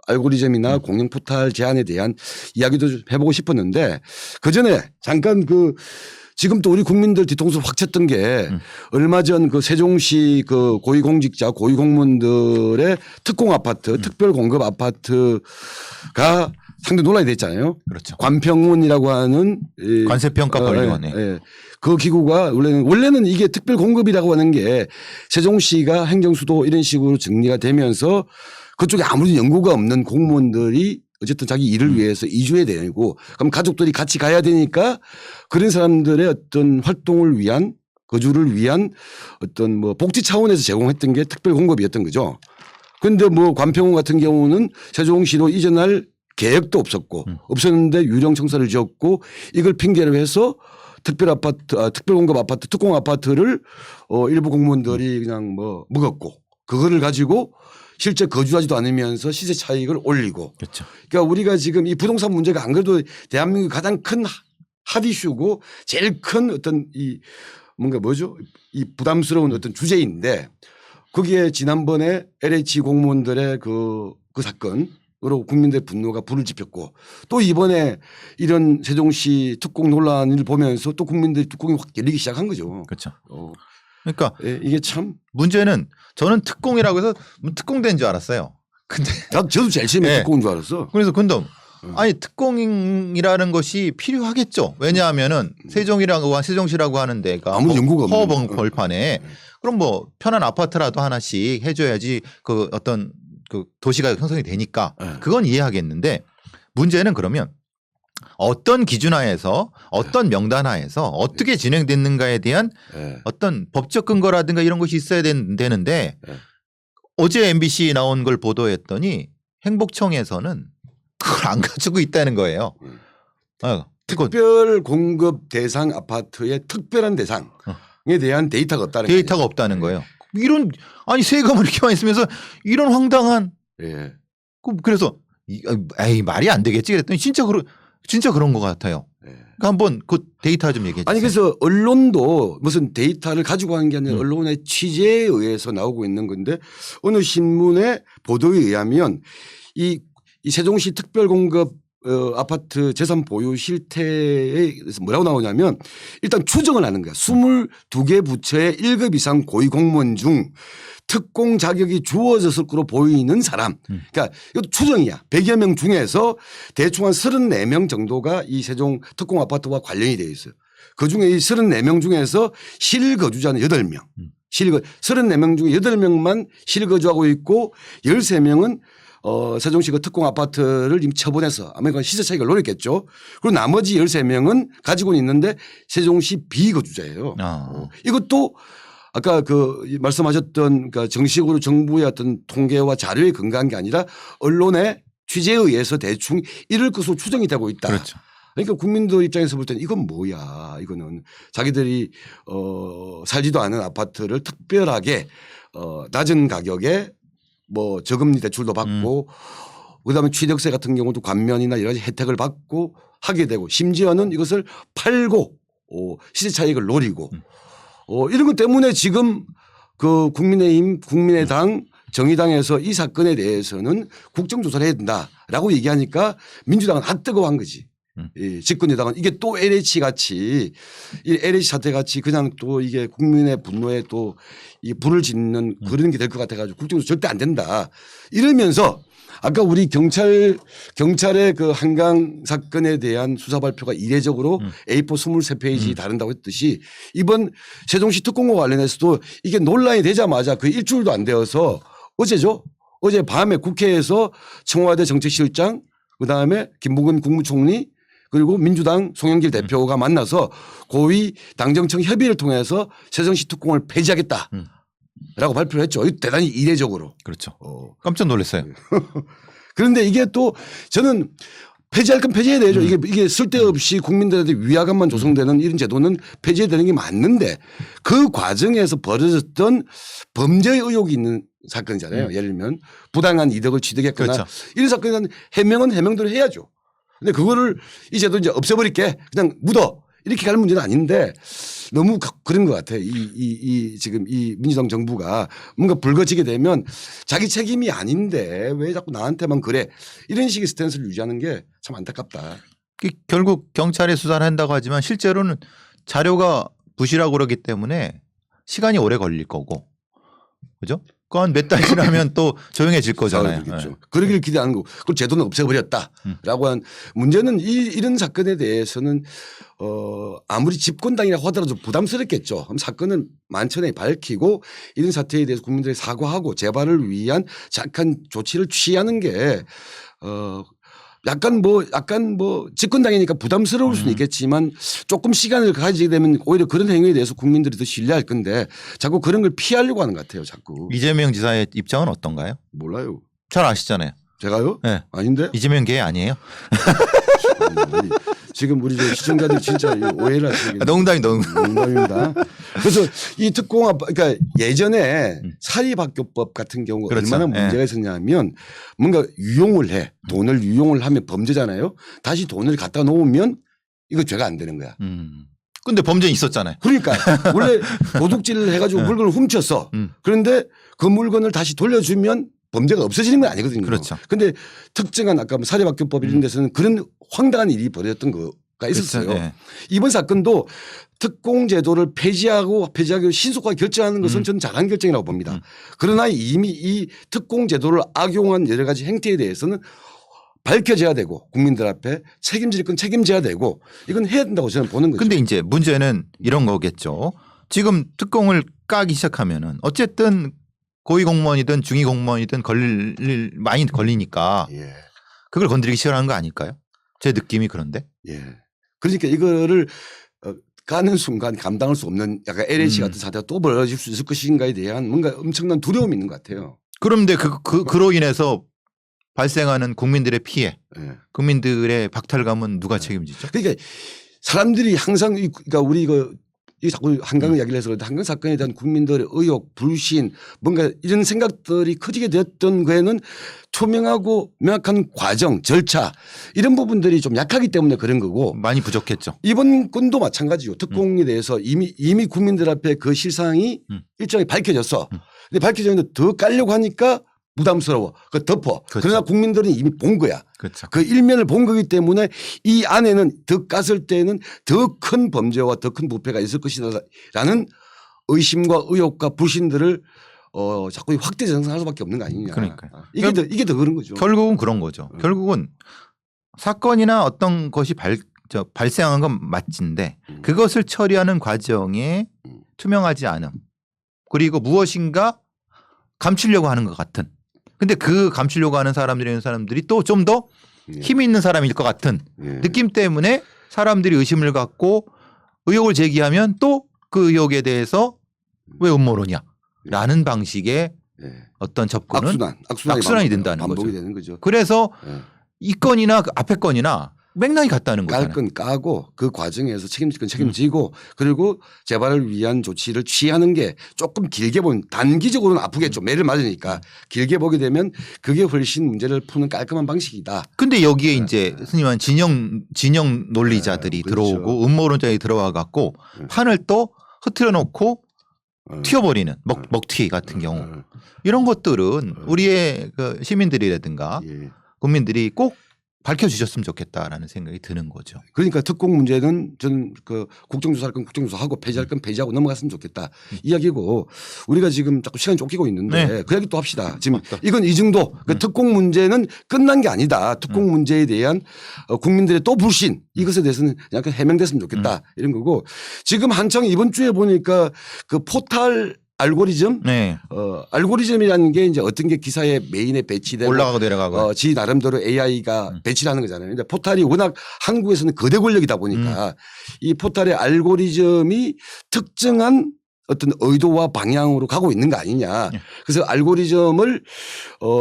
알고리즘이나 공영 포탈 제한에 대한 이야기도 좀 해보고 싶었는데 그 전에 잠깐 지금 또 우리 국민들 뒤통수를 확 쳤던 게 얼마 전 그 세종시 그 고위공직자 고위공무원들의 특공 아파트 특별 공급 아파트가 상당히 논란이 됐잖아요. 그렇죠. 관평원이라고 하는 관세평가관리원회. 그 기구가 원래는 이게 특별 공급이라고 하는 게 세종시가 행정수도 이런 식으로 정리가 되면서 그쪽에 아무리 연고가 없는 공무원들이 어쨌든 자기 일을 위해서 이주해야 되고 그럼 가족들이 같이 가야 되니까 그런 사람들의 어떤 활동을 위한 거주를 위한 어떤 뭐 복지 차원에서 제공했던 게 특별 공급이었던 거죠. 그런데 뭐 관평원 같은 경우는 세종시로 이전할 계획도 없었고 없었는데 유령 청사를 지었고 이걸 핑계로 해서 특별 아파트, 특별 공급 아파트, 특공 아파트를 일부 공무원들이 그냥 뭐 묵었고 그거를 가지고 실제 거주하지도 않으면서 시세 차익을 올리고. 그렇죠. 그러니까 우리가 지금 이 부동산 문제가 안 그래도 대한민국 가장 큰 핫 이슈고 제일 큰 어떤 이 뭔가 뭐죠? 이 부담스러운 어떤 주제인데 거기에 지난번에 LH 공무원들의 그 사건으로 국민들의 분노가 불을 지폈고 또 이번에 이런 세종시 특공 논란을 보면서 또 국민들이 뚜껑이 확 열리기 시작한 거죠. 그렇죠. 그러니까 이게 참 문제는 저는 특공이라고 해서 특공된 줄 알았어요. 근데 저도 제일 처음에 특공인 줄 알았어. 그래서 근데 아니 특공이라는 것이 필요하겠죠. 왜냐하면은 세종시라고 하는 데가 아무 연구가 없는 허허 벌판에 그럼 뭐 편한 아파트라도 하나씩 해줘야지 그 어떤 그 도시가 형성이 되니까 그건 이해하겠는데 문제는 그러면 어떤 기준하에서 어떤 명단하에서 어떻게 진행됐는가에 대한 어떤 법적 근거라든가 이런 것이 있어야 되는데 어제 MBC 나온 걸 보도했더니 행복청에서는 그걸 안 가지고 있다는 거예요. 특별 공급 대상 아파트의 특별한 대상에 대한 데이터가 없다는 거예요. 데이터가 없다는 거예요. 이런 아니 세금을 이렇게 많이 쓰면서 이런 황당한 그래서 에이 말이 안 되겠지 그랬더니 진짜 그런 것 같아요. 그러니까 한번 그 데이터 좀 얘기해 주세요. 아니 그래서 언론도 무슨 데이터를 가지고 하는 게 아니라 언론의 취재에 의해서 나오고 있는 건데 어느 신문의 보도에 의하면 이 세종시 특별공급 아파트 재산 보유 실태에서 뭐라고 나오냐면 일단 추정을 하는 거야. 22개 부처의 1급 이상 고위 공무원 중 특공 자격이 주어졌을 거로 보이는 사람. 그러니까 이것도 추정이야. 100여 명 중에서 대충 한 34명 정도가 이 세종 특공 아파트와 관련이 되어 있어요. 그중에 이 34명 중에서 실거주자는 8명. 34명 중에 8명만 실거주하고 있고 13명은 세종시 그 특공 아파트를 이미 처분해서 아마 그 시세 차익을 노렸겠죠. 그리고 나머지 13명은 가지고 있는데 세종시 비거주자예요. 이것도 아까 그 말씀하셨던 그 정식으로 정부의 어떤 통계와 자료에 근거한 게 아니라 언론의 취재에 의해서 대충 이럴 것으로 추정이 되고 있다. 그렇죠. 그러니까 국민들 입장에서 볼 때는 이건 뭐야. 이거는 자기들이 살지도 않은 아파트를 특별하게 낮은 가격에 뭐 저금리 대출도 받고 그다음에 취득세 같은 경우도 감면이나 여러 가지 혜택을 받고 하게 되고 심지어는 이것을 팔고 시세 차익을 노리고 이런 것 때문에 지금 그 국민의힘, 국민의당, 정의당에서 이 사건에 대해서는 국정조사를 해야 된다라고 얘기하니까 민주당은 뜨거워한 거지. 집권여당은 이게 또 LH 같이 이 LH 사태 같이 그냥 또 이게 국민의 분노에 또 이 불을 짓는 그런 게 될 것 같아 가지고 국정조사 절대 안 된다. 이러면서 아까 우리 경찰의 그 한강 사건에 대한 수사 발표가 이례적으로 A4 23페이지 다룬다고 했듯이 이번 세종시 특공과 관련해서도 이게 논란이 되자마자 그 일주일도 안 되어서 어제죠. 어제 밤에 국회에서 청와대 정책실장 그다음에 김부겸 국무총리 그리고 민주당 송영길 대표가 만나서 고위 당정청 협의를 통해서 세종시 특공을 폐지하겠다라고 발표를 했죠. 대단히 이례적으로. 그렇죠. 깜짝 놀랐어요. 그런데 이게 또 저는 폐지할 건 폐지해야 되죠. 이게 쓸데없이 국민들한테 위화감만 조성되는 이런 제도는 폐지해야 되는 게 맞는데 그 과정에서 벌어졌던 범죄 의혹이 있는 사건이잖아요. 예를 들면 부당한 이득을 취득했거나 그렇죠. 이런 사건은 해명은 해명대로 해야죠. 근데 그거를 이 제도 이제 없애버릴게 그냥 묻어 이렇게 갈 문제는 아닌데 너무 그런 것 같아. 지금 이 민주당 정부가 뭔가 불거지게 되면 자기 책임이 아닌데 왜 자꾸 나한테만 그래 이런 식의 스탠스를 유지하는 게 참 안타깝다. 결국 경찰이 수사를 한다고 하지만 실제로는 자료가 부실하고 그러기 때문에 시간이 오래 걸릴 거고 그죠? 건 몇 달 지나면 또 조용해질 거잖아요. 그렇겠죠. 네. 그러기를 기대하는 거고 그걸 제도는 없애버렸다라고 한 문제는 이런 사건에 대해서는 아무리 집권당이라고 하더라도 부담스럽겠죠. 그럼 사건은 만천에 밝히고 이런 사태에 대해서 국민들이 사과하고 재발을 위한 착한 조치를 취하는 게 약간 뭐 집권당이니까 부담스러울 수는 있겠지만 조금 시간을 가지게 되면 오히려 그런 행위에 대해서 국민들이 더 신뢰할 건데 자꾸 그런 걸 피하려고 하는 것 같아요. 자꾸. 이재명 지사의 입장은 어떤가요? 몰라요. 잘 아시잖아요. 제가요? 네. 아닌데? 이재명 계 아니에요? 지금 우리 저 시청자들 진짜 오해를 하시는 농담입니다. 그래서 이 특공화 그러니까 예전에 사립학교법 같은 경우 그렇죠. 얼마나 문제가 있었냐면 뭔가 유용을 해 돈을 유용을 하면 범죄잖아요. 다시 돈을 갖다 놓으면 이거 죄가 안 되는 거야. 근데 범죄는 있었잖아요. 그러니까 원래 도둑질을 해가지고 물건을 훔쳤어. 그런데 그 물건을 다시 돌려주면 범죄가 없어지는 건 아니거든요. 그렇죠. 그런데 특정한 아까 뭐 사립학교법 이런 데서는 그런 황당한 일이 벌어졌던 거가 있었어요. 그렇죠. 네. 이번 사건도 특공제도를 폐지하고 신속하게 결정하는 것은 저는 잘한 결정이라고 봅니다. 그러나 이미 이 특공제도를 악용한 여러 가지 행태에 대해서는 밝혀져야 되고 국민들 앞에 책임질 건 책임져야 되고 이건 해야 된다고 저는 보는 거죠. 근데 이제 문제는 이런 거겠죠. 지금 특공을 까기 시작하면은 어쨌든 고위공무원이든 중위공무원이든 많이 걸리니까 예. 그걸 건드리기 싫어하는 거 아닐까요? 제 느낌이 그런데. 예. 그러니까 이거를 가는 순간 감당할 수 없는 약간 LH 같은 사태가 또 벌어질 수 있을 것인가에 대한 뭔가 엄청난 두려움이 있는 것 같아요. 그런데 그로 인해서 발생하는 국민들의 피해, 예. 국민들의 박탈감은 누가 책임지죠? 그러니까 사람들이 항상 그러니까 우리 이 자꾸 한강 이야기를 해서 그런데 한강 사건에 대한 국민들의 의혹, 불신 뭔가 이런 생각들이 커지게 되었던 거에는 투명하고 명확한 과정, 절차 이런 부분들이 좀 약하기 때문에 그런 거고 많이 부족했죠. 이번 건도 마찬가지요. 특공에 대해서 이미 국민들 앞에 그 실상이 일정히 밝혀졌어. 근데 밝혀졌는데 더 깔려고 하니까 부담스러워. 그 덮어. 그렇죠. 그러나 국민들은 이미 본 거야. 그렇죠. 그 일면을 본 거기 때문에 이 안에는 더 깠을 때는 더 큰 범죄와 더 큰 부패가 있을 것이다라는 의심과 의혹과 불신들을 자꾸 확대 정상할 수밖에 없는 거 아니냐. 그러니까요. 이게 더 그런 거죠. 결국은 그런 거죠. 결국은 사건이나 어떤 것이 발생한 건 맞진데 그것을 처리하는 과정에 투명하지 않음 그리고 무엇인가 감추려고 하는 것 같은 근데 그 감추려고 하는 사람들이 또 좀 더 힘이 있는 사람일 것 같은 느낌 때문에 사람들이 의심을 갖고 의혹을 제기하면 또 그 의혹에 대해서 왜 음모론이야 라는 방식의 어떤 접근은 악순환이 된다는 반복이 거죠. 되는 거죠. 그래서 이 건이나 그 앞에 건이나 맥락이 같다는 깔 거잖아요. 건 까고 그 과정에서 책임질 건 책임지고 그리고 재발을 위한 조치를 취하는 게 조금 길게 보면 단기적으로는 아프겠죠. 매를 맞으니까 길게 보게 되면 그게 훨씬 문제를 푸는 깔끔한 방식이다. 근데 여기에 이제 스님 한 진영 논리자들이 그렇죠. 들어오고 음모론자들이 들어와 갖고 판을 또 흐트려 놓고 튀어버리는 먹튀 같은 경우 이런 것들은 우리의 그 시민들이라든가 국민들이 꼭 밝혀주셨으면 좋겠다라는 생각이 드는 거죠. 그러니까 특공 문제는 저는 그 국정조사할 건 국정조사하고 폐지할 건 폐지하고 넘어갔으면 좋겠다 이야기고 우리가 지금 자꾸 시간이 쫓기고 있는데 그 이야기 또 합시다. 지금 이건 이 정도 그 특공 문제는 끝난 게 아니다. 특공 문제에 대한 국민들의 또 불신 이것에 대해서는 약간 해명됐으면 좋겠다 이런 거고 지금 한창 이번 주에 보니까 그 포탈 알고리즘, 알고리즘이라는 게 이제 어떤 게 기사에 메인에 배치되고 올라가고 내려가고 지 나름대로 AI가 배치를 하는 거잖아요. 근데 포탈이 워낙 한국에서는 거대 권력이다 보니까 이 포탈의 알고리즘이 특정한 어떤 의도와 방향으로 가고 있는 거 아니냐. 그래서 알고리즘을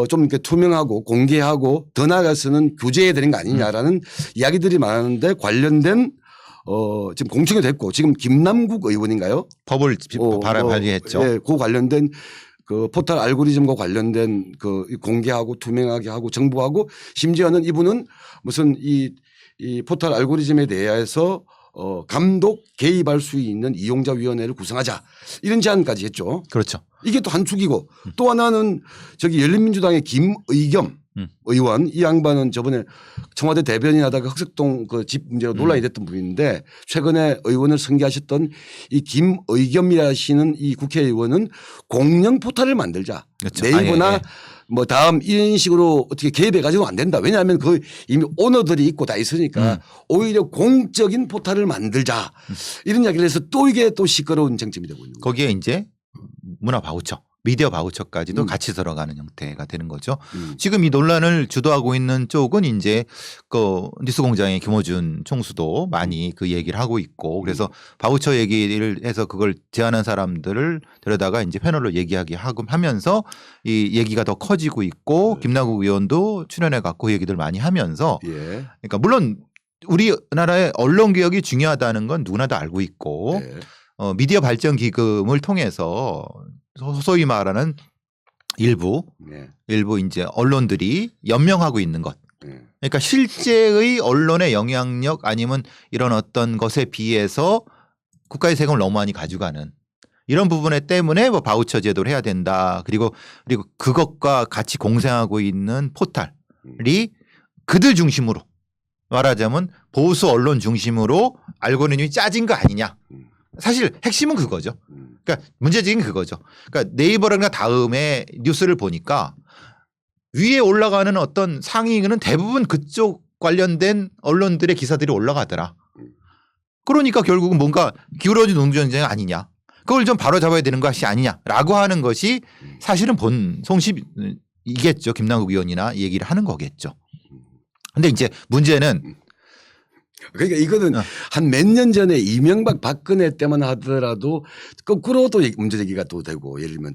좀 이렇게 투명하고 공개하고 더 나아가서는 규제해야 되는 거 아니냐라는 이야기들이 많은데 관련된 지금 공청회 됐고 지금 김남국 의원인가요? 법을 발의했죠. 예, 그 관련된 그 포털 알고리즘과 관련된 그 공개하고 투명하게 하고 정보하고 심지어는 이분은 무슨 이 포털 알고리즘에 대해서 감독 개입할 수 있는 이용자 위원회를 구성하자 이런 제안까지 했죠. 그렇죠. 이게 또 한 축이고 또 하나는 저기 열린민주당의 김의겸 의원 이 양반은 저번에 청와대 대변인 하다가 흑석동 그 집 문제로 논란이 됐던 분인데 최근에 의원을 승계하셨던 이 김의겸이라시는 이 국회의원은 공영 포탈을 만들자. 그렇죠. 네이버나 뭐 다음 이런 식으로 어떻게 개입해 가지고는 안 된다. 왜냐하면 그 이미 오너들이 있고 다 있으니까 오히려 공적인 포탈을 만들자. 이런 이야기를 해서 또 이게 또 시끄러운 쟁점이 되고 있는 거예요. 거기에 이제 문화 바우처, 미디어 바우처까지도 같이 들어가는 형태가 되는 거죠. 지금 이 논란을 주도하고 있는 쪽은 이제 그 뉴스공장의 김어준 총수도 많이 그 얘기를 하고 있고 그래서 바우처 얘기를 해서 그걸 제안한 사람들을 데려다가 이제 패널로 얘기하게 하고 하면서 이 얘기가 더 커지고 있고 김남국 의원도 출연해 갖고 그 얘기들 많이 하면서 예. 그러니까 물론 우리나라의 언론 개혁이 중요하다는 건 누구나 다 알고 있고 예. 미디어 발전 기금을 통해서 소위 말하는 일부 이제 언론들이 연명하고 있는 것. 그러니까 실제의 언론의 영향력 아니면 이런 어떤 것에 비해서 국가의 세금을 너무 많이 가져가는 이런 부분에 때문에 뭐 바우처 제도를 해야 된다. 그리고 그것과 같이 공생하고 있는 포탈이 그들 중심으로 말하자면 보수 언론 중심으로 알고리즘이 짜진 거 아니냐. 사실 핵심은 그거죠. 그러니까 문제적인 그거죠. 그러니까 네이버랑 다음에 뉴스를 보니까 위에 올라가는 어떤 상위는 대부분 그쪽 관련된 언론들의 기사들이 올라가더라. 그러니까 결국은 뭔가 기울어진 논쟁 아니냐. 그걸 좀 바로 잡아야 되는 것이 아니냐라고 하는 것이 사실은 본 송십이겠죠. 김남국 의원이나 얘기를 하는 거겠죠. 근데 이제 문제는 그러니까 이거는 한 몇 년 전에 이명박 박근혜 때만 하더라도 거꾸로 또 문제 제기가 또 되고 예를 들면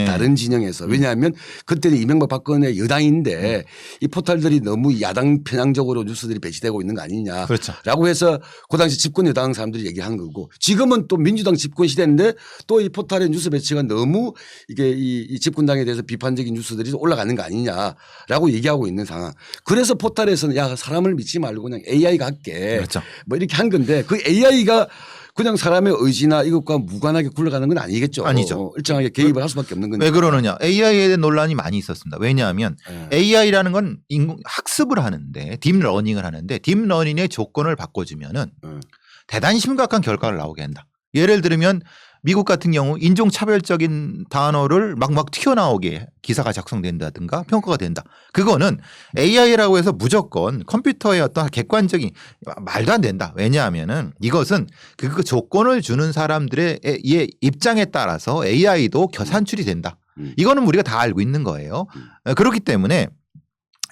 다른 진영에서 왜냐하면 그때는 이명박 박근혜 여당인데 이 포탈들이 너무 야당 편향적으로 뉴스들이 배치되고 있는 거 아니냐라고 그렇죠. 해서 그 당시 집권 여당 사람들이 얘기한 거고 지금은 또 민주당 집권 시대인데 또 이 포탈의 뉴스 배치가 너무 이게 이 집권당에 대해서 비판적인 뉴스들이 올라가는 거 아니냐라고 얘기하고 있는 상황. 그래서 포탈에서는 야 사람을 믿지 말고 그냥 AI가 할게. 그렇죠. 뭐 이렇게 한 건데 그 AI가 그냥 사람의 의지나 이것과 무관하게 굴러가는 건 아니겠죠. 아니죠. 일정하게 개입을 할 수밖에 없는 건데. 왜 그러느냐. AI에 대한 논란이 많이 있었습니다. 왜냐하면 AI라는 건 학습을 하는데 딥러닝을 하는데 딥러닝의 조건을 바꿔주면은 대단히 심각한 결과를 나오게 한다. 예를 들면 미국 같은 경우 인종차별적인 단어를 막 튀어나오게 기사가 작성된다든가 평가가 된다. 그거는 AI라고 해서 무조건 컴퓨터의 어떤 객관적인 말도 안 된다. 왜냐하면은 이것은 그 조건을 주는 사람들의 입장에 따라서 AI도 산출이 된다. 이거는 우리가 다 알고 있는 거예요. 그렇기 때문에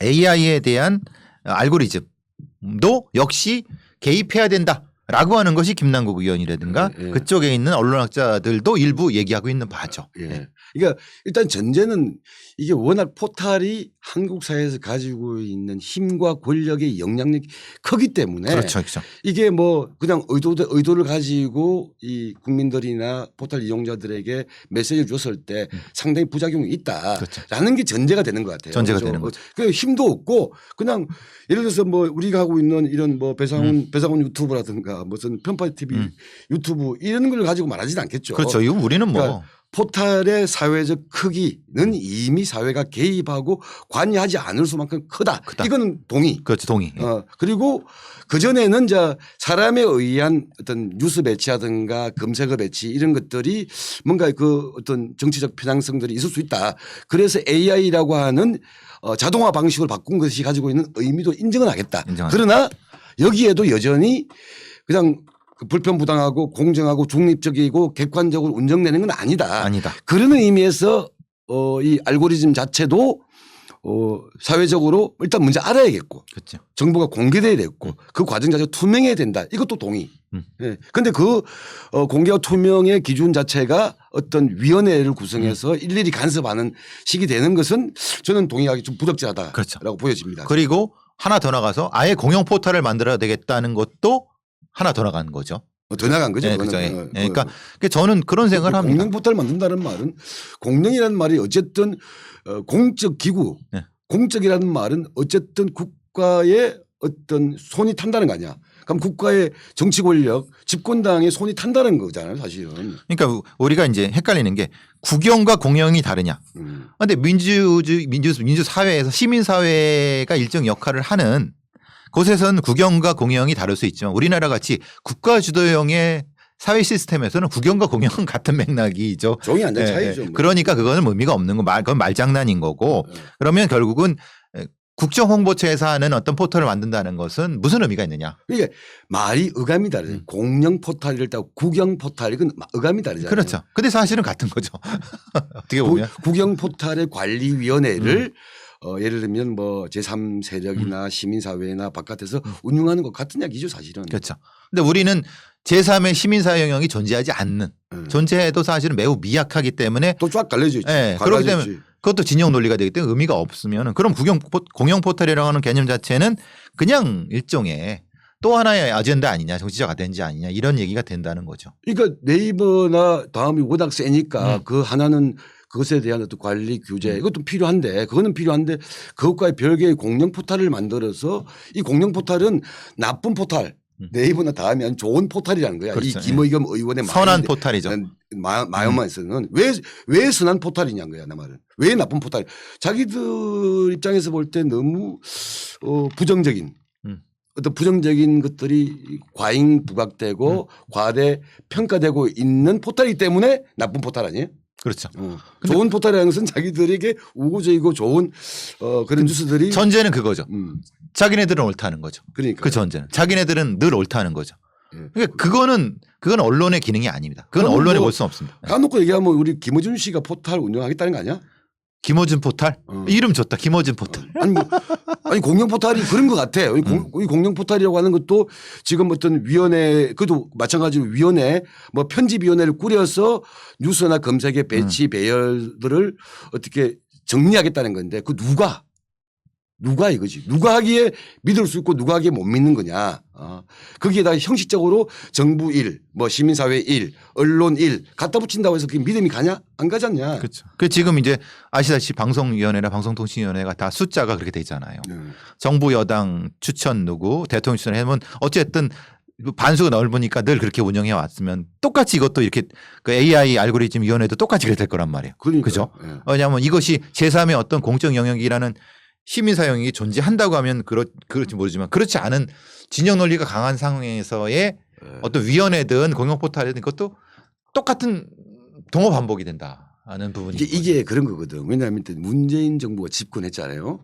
AI에 대한 알고리즘도 역시 개입해야 된다. 라고 하는 것이 김남국 의원이라든가 그쪽에 있는 언론학자들도 일부 얘기하고 있는 바죠. 그러니까 일단 전제는 이게 워낙 포탈이 한국 사회에서 가지고 있는 힘과 권력의 영향력이 크기 때문에 그렇죠. 이게 뭐 그냥 의도를 가지고 이 국민들이나 포탈 이용자들에게 메시지를 줬을 때 상당히 부작용이 있다라는 게 전제가 되는 것 같아요. 전제가 되는 거죠. 그 힘도 없고 그냥 예를 들어서 뭐 우리가 하고 있는 이런 뭐 배상훈 유튜브라든가 무슨 편파 TV 유튜브 이런 걸 가지고 말하지는 않겠죠. 그렇죠. 이거 우리는 뭐 그러니까 포탈의 사회적 크기는 이미 사회가 개입하고 관여하지 않을 수만큼 크다. 이거는 동의. 그렇죠. 동의. 그리고 그전에는 이제 사람에 의한 어떤 뉴스 배치라든가 검색어 배치 이런 것들이 뭔가 그 어떤 정치적 편향성들이 있을 수 있다. 그래서 AI라고 하는 자동화 방식으로 바꾼 것이 가지고 있는 의미도 인정은 하겠다. 그러나 여기에도 여전히 그냥 불편부당하고 공정하고 중립적이고 객관적으로 운영되는 건 아니다. 그런 의미에서 이 알고리즘 자체도 사회적으로 일단 먼저 알아야겠고 그렇죠. 정보가 공개돼야 되겠고 그 과정 자체가 투명해야 된다. 이것도 동의. 그런데 그 공개와 투명의 기준 자체가 어떤 위원회를 구성해서 일일이 간섭하는 식이 되는 것은 저는 동의하기 좀 부적절하다라고 보여집니다. 그리고 하나 더 나가서 아예 공영 포털을 만들어야 되겠다는 것도 하나 더 나가는 거죠. 더 나간 거죠. 네, 그렇죠. 그러니까 저는 그런 생각을 합니다. 공영 포털 만든다는 말은 공영이라는 말이 어쨌든 공적 기구, 공적이라는 말은 어쨌든 국가의 어떤 손이 탄다는 거 아니야. 그럼 국가의 정치 권력, 집권당의 손이 탄다는 거잖아요, 사실은. 그러니까 우리가 이제 헷갈리는 게 국영과 공영이 다르냐. 그런데 민주 사회에서 시민 사회가 일정 역할을 하는 곳에서는 국영과 공영이 다를 수 있지만 우리나라 같이 국가 주도형의 사회 시스템에서는 국영과 공영은 같은 맥락이죠. 종이 안 된 예, 차이죠. 예. 뭐. 그러니까 그거는 의미가 없는 거 그건 말장난인 거고 그러면 결국은 국정홍보처에서 하는 어떤 포털을 만든다는 것은 무슨 의미가 있느냐. 이게 말이 의감이 다르죠. 공영 포탈을 따고 국영 포탈 이건 의감이 다르잖아요. 그렇죠. 근데 사실은 같은 거죠. 어떻게 보면. 국영 포탈의 관리위원회를 예를 들면 뭐 제3세력이나 시민사회나 바깥에서 운영하는 것 같은 이야기죠 사실은. 그렇죠. 근데 우리는 제3의 시민사회 영역이 존재하지 않는 존재해도 사실은 매우 미약하기 때문에 또 쫙 갈려져 있죠. 네, 그렇기 때문에 그것도 진영 논리가 되기 때문에 의미가 없으면 그럼 공영 포털이라고 하는 개념 자체는 그냥 일종의 또 하나의 아젠다 아니냐 정치적 아젠다 아니냐 이런 얘기가 된다는 거죠. 그러니까 네이버나 다음이 워낙 세니까 그 하나는 그것에 대한 어떤 관리 규제 이것도 필요한데 그거는 필요한데 그것과의 별개의 공영 포털을 만들어서 이 공영 포털은 나쁜 포털 네이버나 다음이 아닌 좋은 포털이라는 거야. 그렇죠. 이 김의겸 의원의 선한 포털이죠. 마음에서는 왜 선한 포털이냐는 거야 내 말은. 왜 나쁜 포털. 자기들 입장에서 볼 때 너무 부정적인 어떤 부정적인 것들이 과잉 부각되고 과대 평가되고 있는 포털이기 때문에 나쁜 포털 아니에요? 그렇죠. 좋은 포털이라는 것은 자기들에게 우호적이고 좋은 그런 뉴스들이 전제는 그거죠. 자기네들은 옳다는 거죠. 그러니까 그 전제는 자기네들은 늘 옳다는 거죠. 그러니까 그건 언론의 기능이 아닙니다. 그건 언론에 볼 수 없습니다. 까놓고 얘기하면 우리 김어준 씨가 포털 운영하겠다는 거 아니야? 김어준 포털? 이름 좋다. 김어준 포털. 아니 공영 포털이 그런 것 같아. 이 공영 포털이라고 하는 것도 지금 어떤 위원회 그것도 마찬가지로 위원회 뭐 편집위원회를 꾸려서 뉴스나 검색의 배치 배열들을 어떻게 정리하겠다는 건데 그 누가 이거지. 누가 하기에 믿을 수 있고 누가 하기에 못 믿는 거냐. 거기에다가 형식적으로 정부 일, 뭐 시민사회 일, 언론 일 갖다 붙인다고 해서 그게 믿음이 가냐? 안 가지 않냐. 그렇죠. 그 지금 이제 아시다시피 방송위원회나 방송통신위원회가 다 숫자가 그렇게 돼 있잖아요. 정부 여당 추천 누구 대통령 추천 하면 어쨌든 반수가 넓으니까 늘 그렇게 운영해 왔으면 똑같이 이것도 이렇게 그 AI 알고리즘 위원회도 똑같이 그렇게 될 거란 말이에요. 그죠? 왜냐하면 이것이 제3의 어떤 공적 영역이라는 시민사회 영역이 존재한다고 하면 그럴지 모르지만 그렇지 않은 진영 논리가 강한 상황에서의 어떤 위원회든 공영 포털이든 그것도 똑같은 동업 반복이 된다는 부분이 이게 그런 거거든. 왜냐하면 문재인 정부가 집권했잖아요.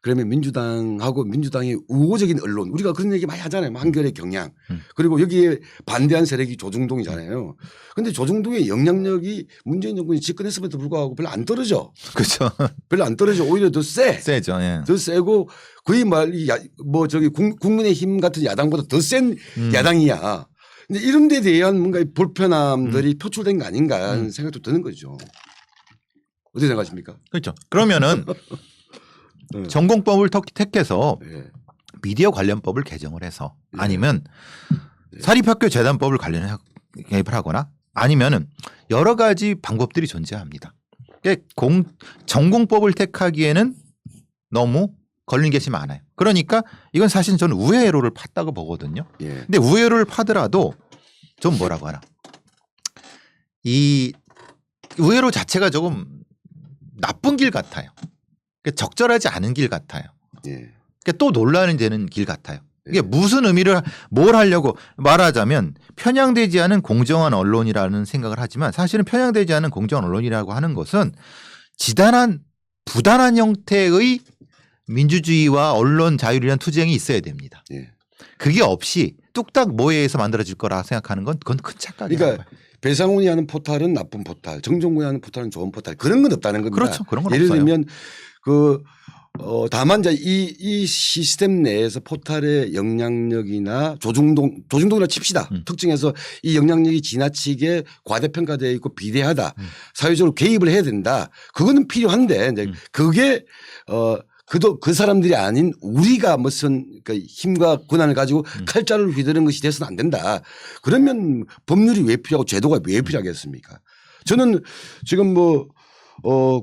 그러면 민주당하고 민주당의 우호적인 언론 우리가 그런 얘기 많이 하잖아요. 한겨레 경향 그리고 여기에 반대한 세력이 조중동이잖아요. 그런데 조중동의 영향력이 문재인 정권이 집권했음에도 불구하고 별로 안 떨어져. 그렇죠. 별로 안 떨어져. 오히려 더 세. 세죠. 예. 더 세고 거의 뭐 저기 국민의힘 같은 야당보다 더 센 야당이야. 근데 이런 데 대한 뭔가 불편함들이 표출된 거 아닌가 하는 생각도 드는 거죠. 어떻게 생각하십니까? 그렇죠. 그러면은 전공법을 택해서 미디어 관련법을 개정을 해서 아니면 사립학교 재단법을 개입을 하거나 아니면은 여러 가지 방법들이 존재합니다. 전공법을 택하기에는 너무 걸린 것이 많아요. 그러니까 이건 사실 저는 우회로를 팠다고 보거든요. 근데 우회로를 파더라도 좀 뭐라고 하나. 이 우회로 자체가 조금 나쁜 길 같아요. 적절하지 않은 길 같아요. 또 논란이 되는 길 같아요. 이게 무슨 뭘 하려고 말하자면 편향되지 않은 공정한 언론이라는 생각을 하지만 사실은 편향되지 않은 공정한 언론이라고 하는 것은 부단한 형태의 민주주의와 언론 자유이라는 투쟁이 있어야 됩니다. 그게 없이 뚝딱 모해에서 만들어질 거라 생각하는 건 그건 큰 착각이에요. 그러니까 배상훈이 하는 포털은 나쁜 포털, 정종군이 하는 포털은 좋은 포털 그런 건 없다는 겁니다. 그렇죠. 그런 건 예를 없어요. 들면 다만 이제 이 시스템 내에서 포털의 영향력이나 조중동이라 칩시다. 특징에서 이 영향력이 지나치게 과대평가되어 있고 비대하다. 사회적으로 개입을 해야 된다. 그거는 필요한데 이제 그게 그 사람들이 아닌 우리가 무슨 힘과 권한을 가지고 칼자루를 휘두르는 것이 돼서는 안 된다. 그러면 법률이 왜 필요하고 제도가 왜 필요하겠습니까? 저는 지금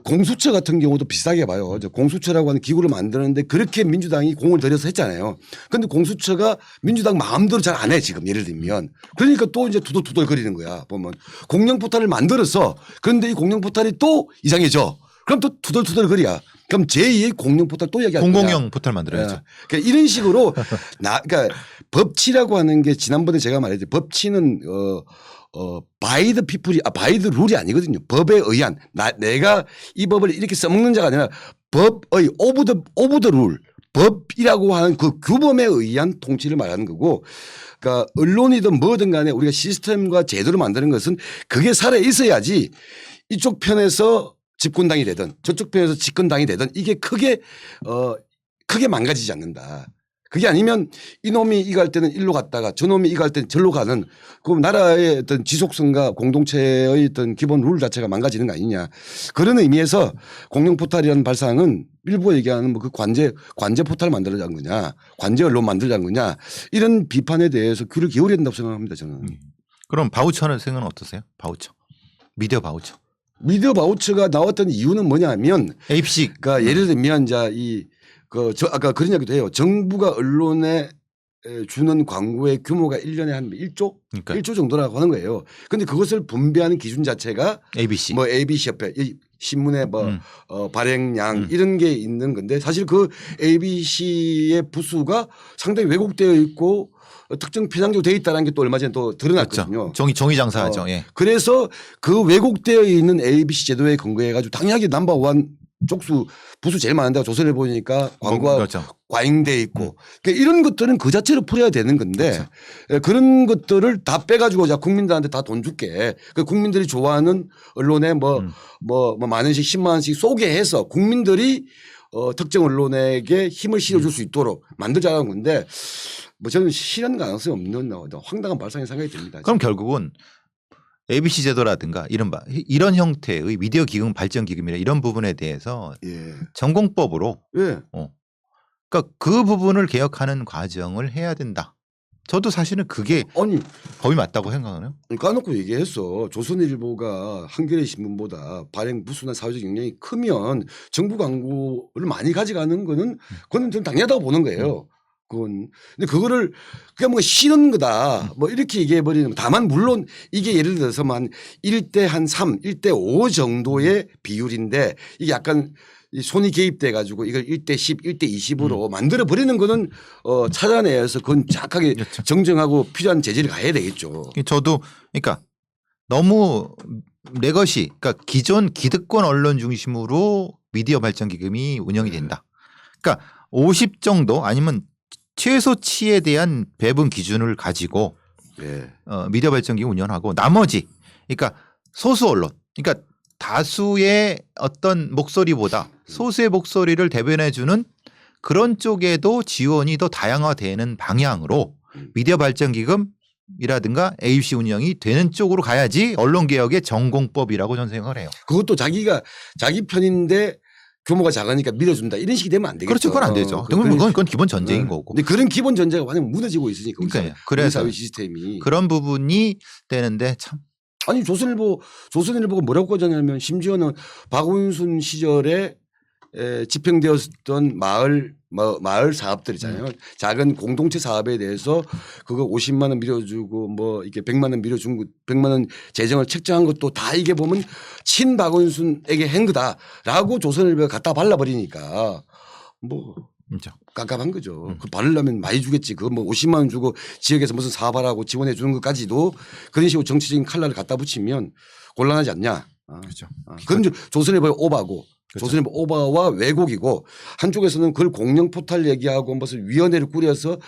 공수처 같은 경우도 비슷하게 봐요. 이제 공수처라고 하는 기구를 만드는데 그렇게 민주당이 공을 들여서 했잖아요. 그런데 공수처가 민주당 마음대로 잘 안 해 지금 예를 들면. 그러니까 또 이제 투덜투덜 거리는 거야. 보면 공영 포탈을 만들어서 그런데 이 공영 포탈이 또 이상해져. 그럼 또 투덜투덜 거리야. 그럼 제2의 공영 포탈 또 얘기할 거야. 공공형 포탈 만들어야죠. 예. 그러니까 이런 식으로 그러니까 법치라고 하는 게 지난번에 제가 말했죠. 법치는 by the people이 by the rule이 아니거든요. 법에 의한 내가 이 법을 이렇게 써먹는 자가 아니라 법의 of the rule 법이라고 하는 그 규범에 의한 통치를 말하는 거고 그러니까 언론이든 뭐든 간에 우리가 시스템과 제도를 만드는 것은 그게 살아 있어야지 이쪽 편에서 집권당이 되든 저쪽 편에서 집권당이 되든 이게 크게 망가지지 않는다. 그게 아니면 이놈이 이거 할 때는 일로 갔다가 저놈이 이거 할 때는 절로 가는 그럼 나라의 어떤 지속성과 공동체의 어떤 기본 룰 자체가 망가지는 거 아니냐. 그런 의미에서 공영 포탈이라는 발상은 일부 얘기하는 뭐 그 관제 포탈 만들자는 거냐 관제 언론 만들자는 거냐 이런 비판에 대해서 귀를 기울여야 된다고 생각합니다 저는. 그럼 바우처는 생각은 어떠세요? 바우처. 미디어 바우처. 미디어 바우처가 나왔던 이유는 뭐냐면 ABC. 그러니까 예를 들면 이제 아까 그런 이야기도 해요. 정부가 언론에 주는 광고의 규모가 1년에 한 1조? 그러니까. 1조 정도라고 하는 거예요. 그런데 그것을 분배하는 기준 자체가 ABC. 뭐 ABC 협회 신문의 발행량 이런 게 있는 건데 사실 그 ABC의 부수가 상당히 왜곡되어 있고 특정 편향적으로 되어 있다는 게 또 얼마 전에 또 드러났거든요. 그렇죠. 정의 장사하죠. 예. 그래서 그 왜곡되어 있는 ABC 제도에 근거해 가지고 당연하게 넘버원 쪽수 부수 제일 많은 데가 조선을 보니까 광고가 그렇죠. 과잉돼 있고 그러니까 이런 것들은 그 자체로 풀어야 되는 건데 그렇죠. 그런 것들을 다 빼가지고 자 국민들한테 다 돈 줄게. 그 국민들이 좋아하는 언론에 뭐 만 원씩 10만 원씩 쏘게 해서 국민들이 특정 언론에게 힘을 실어줄 수 있도록 만들자는 건데 뭐 저는 실현 가능성이 없는 황당한 발상이 생각이 듭니다. 그럼 결국은 ABC 제도라든가 이런 형태의 미디어 기금 발전 기금이나 이런 부분에 대해서 예. 전공법으로 예. 그러니까 그 부분을 개혁하는 과정을 해야 된다. 저도 사실은 그게 아니 법이 맞다고 생각하네요. 까놓고 얘기했어. 조선일보가 한겨레 신문보다 발행 부수나 사회적 영향이 크면 정부 광고를 많이 가져가는 거는 그건 좀 당연하다고 보는 거예요. 그건 근데 그거를 그냥 뭔가 싫은 거다 뭐 이렇게 얘기해 버리는 다만 물론 이게 예를 들어서만 1대 한 3, 1대 5 정도의 비율인데 이게 약간 이 손이 개입돼 가지고 이걸 1대 10, 1대 20으로 만들어 버리는 거는 찾아내서 그건 정확하게 그렇죠. 정정하고 필요한 제재를 가해야 되겠죠. 저도 그러니까 너무 레거시 그러니까 기존 기득권 언론 중심으로 미디어 발전 기금이 운영이 된다. 그러니까 50 정도 아니면 최소치에 대한 배분 기준을 가지고 네. 미디어 발전 기금 운영하고 나머지 그러니까 소수 언론 그러니까 다수의 어떤 목소리보다 소수의 목소리를 대변해 주는 그런 쪽에도 지원이 더 다양화되는 방향으로 미디어 발전 기금이라든가 ABC 운영이 되는 쪽으로 가야지 언론개혁의 전공법이라고 저는 생각을 해요. 그것도 자기 편인데 규모가 작으니까 밀어준다 이런 식이 되면 안 되겠죠. 그렇죠. 그건 안 되죠. 그건 기본 전제인 거고. 근데 그런 기본 전제가 완전 무너지고 있으니까 그러니까요. 우리 그래서 사회 시스템이. 그런 부분이 되는데 참. 아니 조선일보가 뭐라고 하냐면 심지어는 박원순 시절에 집행되었던 마을 사업들 있잖아요. 작은 공동체 사업에 대해서 그거 50만 원 밀어주고 뭐 이렇게 100만 원 밀어준 거 100만 원 재정을 책정한 것도 다 이게 보면 친 박원순에게 한 거다라고 조선일보가 갖다 발라버리니까 뭐 그렇죠. 깝깝한 거죠. 그 바르려면 많이 주겠지. 그거 뭐 50만 원 주고 지역에서 무슨 사업하라고 지원해 주는 것까지도 그런 식으로 정치적인 칼날을 갖다 붙이면 곤란하지 않냐. 그렇죠. 그건 조선일보의 오바고 그렇죠. 조선일보 오바와 왜곡이고 한쪽에서는 그걸 공영 포탈 얘기하고 무슨 위원회를 꾸려서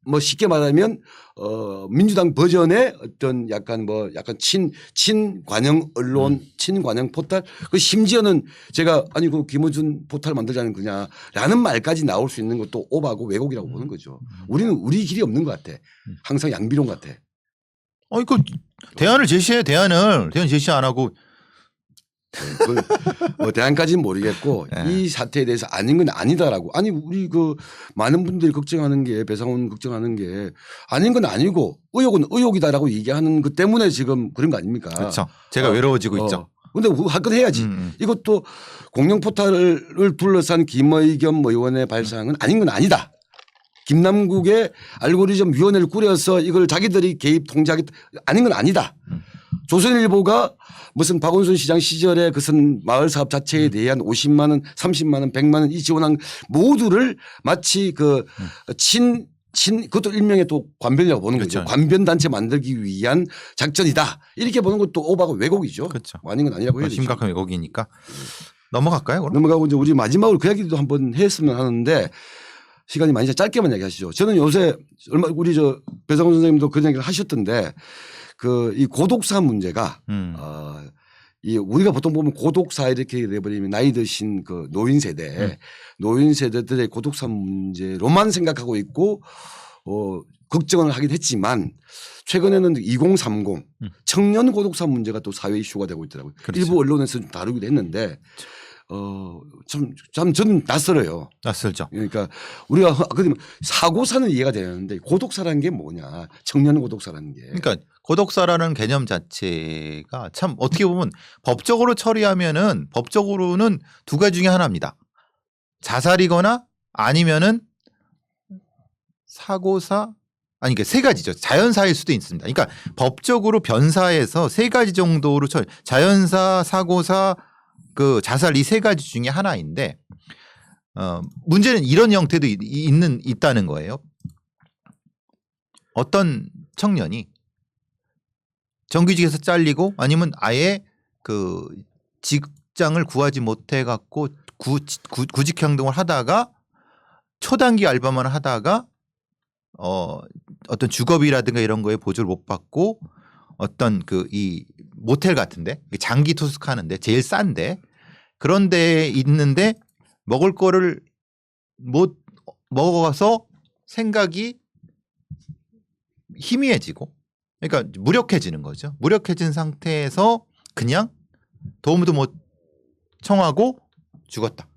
뭐 쉽게 말하면 민주당 버전의 어떤 약간 친관영 언론 친관영 포탈 그 심지어는 제가 아니 그 김어준 포탈 만들자는 거냐라는 말까지 나올 수 있는 것도 오바고 왜곡이라고 보는 거죠. 우리는 우리 길이 없는 것 같아. 항상 양비론 같아. 그 대안을 제시해 대안 제시 안 하고 대안까지는 모르겠고 이 사태에 대해서 아닌 건 아니다라고. 아니 우리 그 많은 분들이 걱정하는 게 배상훈 걱정하는 게 아닌 건 아니고 의혹은 의혹이다라고 얘기하는 것 때문에 지금 그런 거 아닙니까? 그렇죠. 제가 외로워지고 있죠. 근데 할 건 해야지. 이것도 공영 포탈을 둘러싼 김의겸 의원의 발상은 아닌 건 아니다. 김남국의 알고리즘 위원회를 꾸려서 이걸 자기들이 개입 통제하겠다. 아닌 건 아니다. 조선일보가 무슨 박원순 시장 시절에 그것은 마을 사업 자체에 대한 50만 원, 30만 원, 100만 원 이 지원한 모두를 마치 그것도 일명의 또 관변이라고 보는 그렇죠. 거죠. 관변 단체 만들기 위한 작전이다. 이렇게 보는 것도 오바가 왜곡이죠. 그렇죠. 아닌 건 아니라고 해야 되죠. 심각한 왜곡이니까 넘어갈까요? 그럼? 넘어가고 이제 우리 마지막으로 그 이야기도 한번 했으면 하는데 시간이 많이 짧게만 얘기하시죠. 저는 요새 얼마 우리 저 배상훈 선생님도 그런 얘기를 하셨던데 이 고독사 문제가 이 우리가 보통 보면 고독사 이렇게 돼버리면 나이 드신 그 노인 세대들의 고독사 문제로만 생각하고 있고 걱정을 하긴 했지만 최근에는 2030 청년 고독사 문제가 또 사회 이슈가 되고 있더라고요. 그렇죠. 일부 언론에서 좀 다루기도 했는데 참 저는 낯설어요. 낯설죠. 그러니까 우리가 그러면 사고사는 이해가 되는데 고독사라는 게 뭐냐? 청년 고독사라는 게. 그러니까 고독사라는 개념 자체가 참 어떻게 보면 법적으로 처리하면은 법적으로는 두 가지 중에 하나입니다. 자살이거나 아니면은 사고사 아니 그러니까 세 가지죠. 자연사일 수도 있습니다. 그러니까 법적으로 변사해서 세 가지 정도로 자연사, 사고사, 그 자살 이 세 가지 중에 하나인데 문제는 이런 형태도 있다는 거예요. 어떤 청년이 정규직에서 잘리고 아니면 아예 그 직장을 구하지 못해 갖고 구직 행동을 하다가 초단기 알바만 하다가 어떤 주거비라든가 이런 거에 보조를 못 받고 어떤 이 모텔 같은데 장기 투숙하는데 제일 싼데 그런 데에 있는데 먹을 거를 못 먹어서 생각이 희미해지고 그러니까 무력해지는 거죠. 무력해진 상태에서 그냥 도움도 못 청하고 죽었다.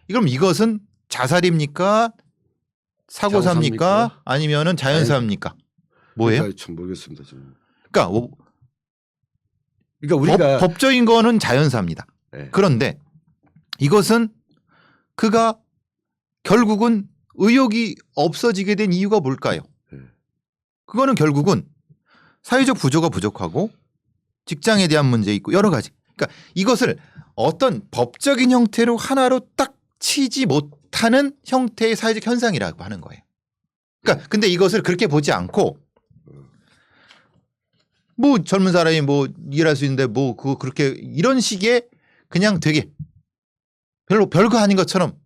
그럼 이것은 자살입니까? 사고사입니까? 아니면은 자연사입니까? 뭐예요? 참 모르겠습니다. 저는. 그러니까 우리가 법적인 거는 자연사입니다. 네. 그런데 이것은 그가 결국은 의욕이 없어지게 된 이유가 뭘까요? 그거는 결국은 사회적 구조가 부족하고 직장에 대한 문제 있고 여러 가지. 그러니까 이것을 어떤 법적인 형태로 하나로 딱 치지 못하는 형태의 사회적 현상이라고 하는 거예요. 그러니까 근데 이것을 그렇게 보지 않고 뭐 젊은 사람이 뭐 일할 수 있는데 뭐 그거 그렇게 이런 식의 그냥 되게 별거 아닌 것처럼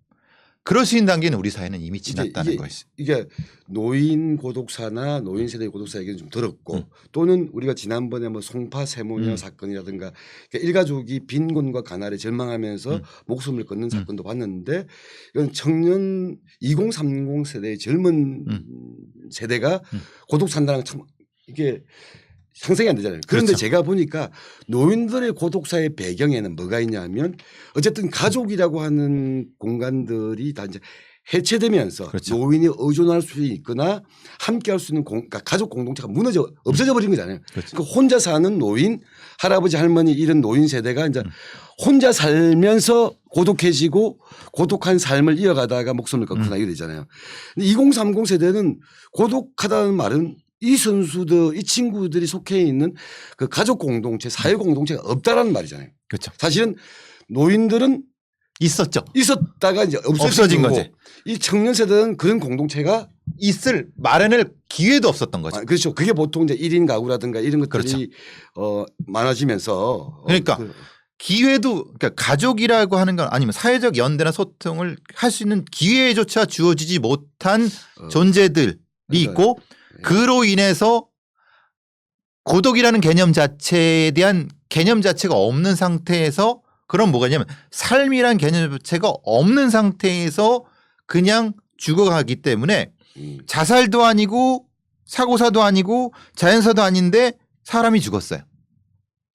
그럴 수 있는 단계는 우리 사회는 이미 지났다는 것이. 이게 노인 고독사나 노인 세대 고독사 얘기는 좀 들었고 또는 우리가 지난번에 뭐 송파 세모녀 사건이라든가 그러니까 일가족이 빈곤과 가난에 절망하면서 목숨을 끊는 사건도 봤는데 이건 청년 2030 세대의 젊은 세대가 고독 산다는 참 이게 상상이 안 되잖아요. 그런데 그렇죠. 제가 보니까 노인들의 고독사의 배경에는 뭐가 있냐면 어쨌든 가족이라고 하는 공간들이 다 이제 해체되면서 그렇죠. 노인이 의존할 수 있거나 함께 할 수 있는 그러니까 가족 공동체가 없어져 버린 거잖아요. 그렇죠. 그러니까 혼자 사는 노인, 할아버지, 할머니 이런 노인 세대가 이제 혼자 살면서 고독해지고 고독한 삶을 이어가다가 목숨을 끊고 나게 되잖아요. 근데 2030 세대는 고독하다는 말은 이 선수들, 이 친구들이 속해 있는 그 가족 공동체, 사회 공동체가 없다라는 말이잖아요. 그렇죠. 사실은 노인들은 있었죠. 있었다가 이제 없어진 거고 거지. 이 청년 세대는 그런 공동체가 있을 마련할 기회도 없었던 거죠. 그렇죠. 그게 보통 이제 1인 가구라든가 이런 것들이 그렇죠. 많아지면서 그러니까 기회도 그러니까 가족이라고 하는 건 아니면 사회적 연대나 소통을 할 수 있는 기회조차 주어지지 못한 존재들이 있고 그로 인해서 고독이라는 개념 자체에 대한 개념 자체가 없는 상태에서 그럼 뭐가 있냐면 삶이란 개념 자체가 없는 상태에서 그냥 죽어가기 때문에 자살도 아니고 사고사도 아니고 자연사도 아닌데 사람이 죽었어요.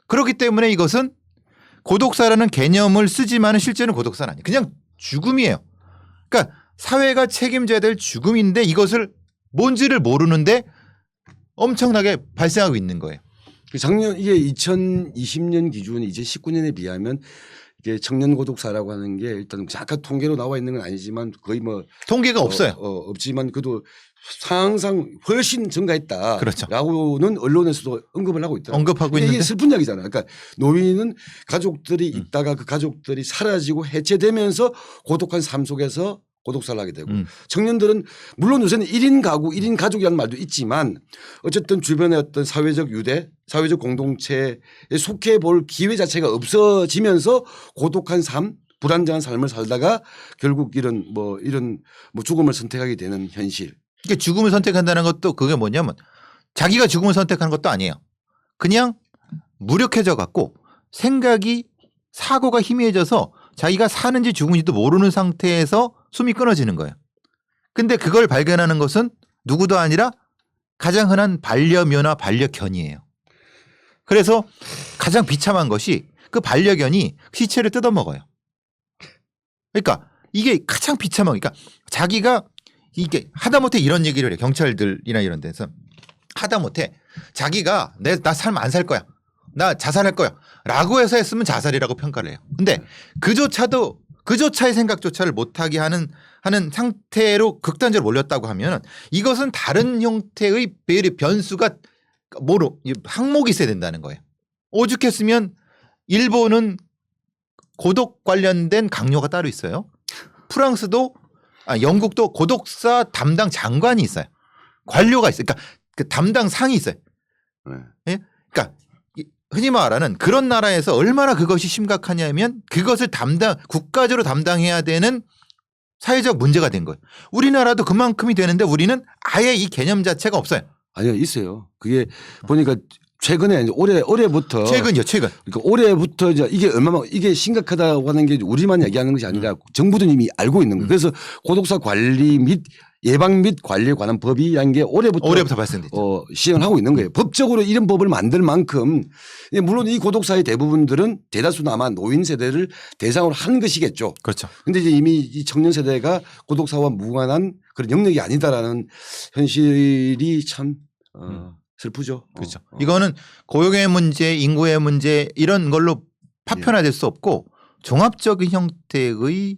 그렇기 때문에 이것은 고독사라는 개념을 쓰지만 실제는 고독사는 아니에요. 그냥 죽음이에요. 그러니까 사회가 책임져야 될 죽음인데 이것을 뭔지를 모르는데 엄청나게 발생하고 있는 거예요. 그 작년 이게 2020년 기준 이제 19년에 비하면 이게 청년 고독사라고 하는 게 일단 잠깐 통계로 나와 있는 건 아니지만 거의 뭐 통계가 없어요. 없지만 그래도 상황상 훨씬 증가했다라고는 그렇죠. 언론에서도 언급을 하고 있더라고요. 언급하고 이게 있는데 슬픈 이야기잖아요. 그러니까 노인은 가족들이 있다가 그 가족들이 사라지고 해체되면서 고독한 삶 속에서 고독사를 하게 되고 청년들은 물론 요새는 1인 가구, 1인 가족이라는 말도 있지만 어쨌든 주변의 어떤 사회적 유대, 사회적 공동체에 속해 볼 기회 자체가 없어지면서 고독한 삶, 불안정한 삶을 살다가 결국 이런 죽음을 선택하게 되는 현실. 이게 죽음을 선택한다는 것도 그게 뭐냐면 자기가 죽음을 선택하는 것도 아니에요. 그냥 무력해져 갖고 생각이 사고가 희미해져서 자기가 사는지 죽은지도 모르는 상태에서 숨이 끊어지는 거예요. 근데 그걸 발견하는 것은 누구도 아니라 가장 흔한 반려묘나 반려견이에요. 그래서 가장 비참한 것이 그 반려견이 시체를 뜯어먹어요. 그러니까 이게 가장 비참한 그러니까 자기가 이게 하다못해 이런 얘기를 해요. 경찰들이나 이런 데서 하다못해 자기가 나 삶 안 살 거야. 나 자살할 거야. 라고 해서 했으면 자살이라고 평가를 해요. 근데 그조차의 생각조차를 못하게 하는 상태로 극단적으로 몰렸다고 하면 이것은 다른 형태의 변수가 항목이 있어야 된다는 거예요. 오죽했으면 일본은 고독 관련된 강요가 따로 있어요. 영국도 고독사 담당 장관이 있어요. 관료가 있어요. 그러니까 그 담당 상이 있어요. 예? 그러니까 흔히 말하는 그런 나라에서 얼마나 그것이 심각하냐면 그것을 국가적으로 담당해야 되는 사회적 문제가 된 거예요. 우리나라도 그만큼이 되는데 우리는 아예 이 개념 자체가 없어요. 아니요, 있어요. 그게 보니까 최근에 이제 올해부터 최근. 그러니까 올해부터 이게 심각하다고 하는 게 우리만 얘기하는 것이 아니라 정부도 이미 알고 있는 거예요. 그래서 고독사 관리 및 예방 및 관리에 관한 법이라는 게 올해부터 발생됐죠. 시행을 하고 있는 거예요. 법적으로 이런 법을 만들 만큼 물론 이 고독사의 대부분들은 대다수는 아마 노인 세대를 대상으로 한 것이겠죠. 그렇죠. 근데 이제 이미 이 청년 세대가 고독사와 무관한 그런 영역이 아니다라는 현실이 참 슬프죠. 그렇죠. 이거는 고용의 문제, 인구의 문제 이런 걸로 파편화될 수 없고 종합적인 형태의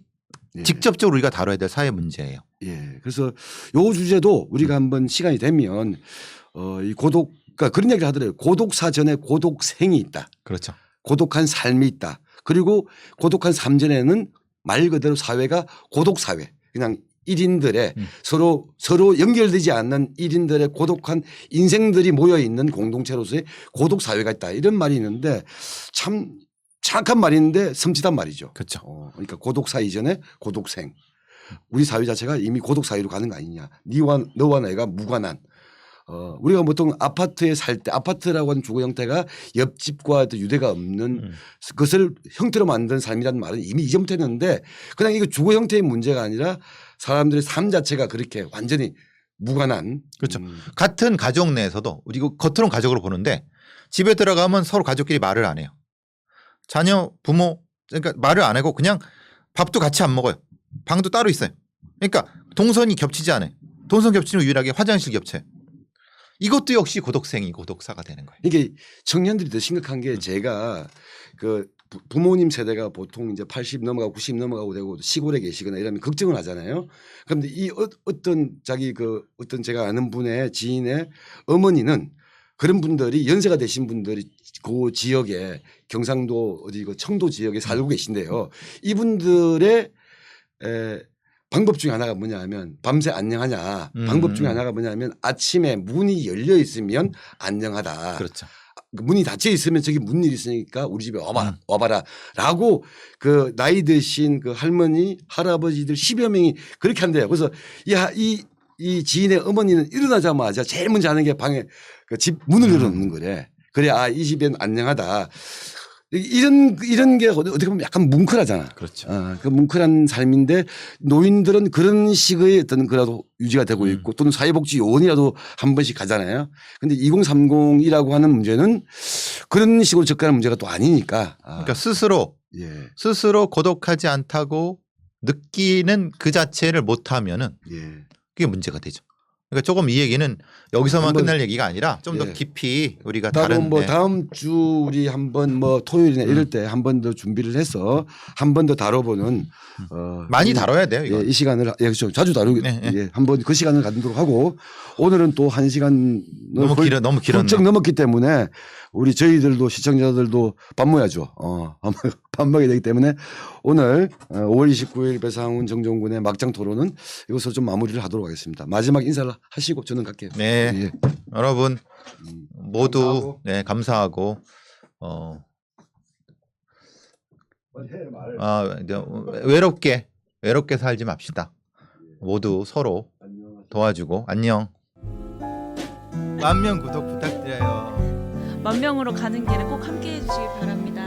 직접적으로 우리가 다뤄야 될 사회 문제예요. 예. 그래서 요 주제도 우리가 한번 시간이 되면 이 그러니까 그런 얘기를 하더라고요. 고독사 전에 고독생이 있다. 그렇죠. 고독한 삶이 있다. 그리고 고독한 삶 전에는 말 그대로 사회가 고독사회. 그냥 1인들의 서로 연결되지 않는 1인들의 고독한 인생들이 모여 있는 공동체로서의 고독사회가 있다. 이런 말이 있는데 참 정확한 말인데 섬찟한 말이죠. 그렇죠. 그러니까 고독사 이전에 고독생. 우리 사회 자체가 이미 고독사회로 가는 거 아니냐. 너와 내가 무관한. 우리가 보통 아파트에 살 때 아파트라고 하는 주거 형태가 옆집과 유대가 없는 그것을 형태로 만든 삶이라는 말은 이미 이전부터 했는데 그냥 이거 주거 형태의 문제가 아니라 사람들의 삶 자체가 그렇게 완전히 무관한. 그렇죠. 같은 가족 내에서도 우리가 겉으로는 가족으로 보는데 집에 들어가면 서로 가족끼리 말을 안 해요. 자녀, 부모 그러니까 말을 안 하고 그냥 밥도 같이 안 먹어요. 방도 따로 있어요. 그러니까 동선이 겹치지 않아요. 동선 겹치는 유일하게 화장실 겹쳐요. 이것도 역시 고독사가 되는 거예요. 이게 청년들이 더 심각한 게 제가 그 부모님 세대가 보통 이제 80 넘어가고 90 넘어가고 되고 시골에 계시거나 이러면 걱정을 하잖아요. 그런데 이 어떤 제가 아는 분의 지인의 어머니는 그런 분들이 연세가 되신 분들이 그 지역에 경상도 그 청도 지역에 살고 계신데요. 이분들의 방법 중에 하나가 뭐냐면 밤새 안녕하냐. 방법 중에 하나가 뭐냐면 아침에 문이 열려 있으면 안녕하다. 그렇죠. 문이 닫혀 있으면 저기 무슨 일 있으니까 우리 집에 와봐라. 라고 그 나이 드신 그 할머니, 할아버지들 10여 명이 그렇게 한대요. 그래서 이 지인의 어머니는 일어나자마자 제일 먼저 하는 게 방에 그 집 문을 열어놓는 거래. 그래, 이 집엔 안녕하다. 이런 게 어떻게 보면 약간 뭉클하잖아. 그렇죠. 그 뭉클한 삶인데 노인들은 그런 식의 어떤 그라도 유지가 되고 있고 또는 사회복지 요원이라도 한 번씩 가잖아요. 근데 2030이라고 하는 문제는 그런 식으로 접근하는 문제가 또 아니니까. 그러니까 스스로 고독하지 않다고 느끼는 그 자체를 못하면은 그게 문제가 되죠. 그러니까 조금 이 얘기는 여기서만 한번, 끝날 얘기가 아니라 좀 더 예. 깊이 우리가 따로 다른 뭐 네. 다음 주 우리 한번 뭐 토요일이나 이럴 때 한 번 더 준비를 해서 한 번 더 다뤄보는 많이 다뤄야 돼요. 예, 이거. 이 시간을 그렇죠. 자주 다루게 네, 네. 예, 한번 그 시간을 갖도록 하고 오늘은 또 1시간을 너무 길었네. 훌쩍 넘었기 때문에 우리 저희들도 시청자들도 밥 먹어야죠. 밥 먹어야 되기 때문에 오늘 5월 29일 배상훈 정종군의 막장 토론은 이것으로 좀 마무리를 하도록 하겠습니다. 마지막 인사를 하시고 저는 갈게요. 네. 예. 여러분 모두 감사하고. 네, 감사하고 이제 외롭게 살지 맙시다. 모두 서로 도와주고 안녕. 10,000명 구독 부탁드려요. 10,000명으로 가는 길에 꼭 함께 해주시기 바랍니다.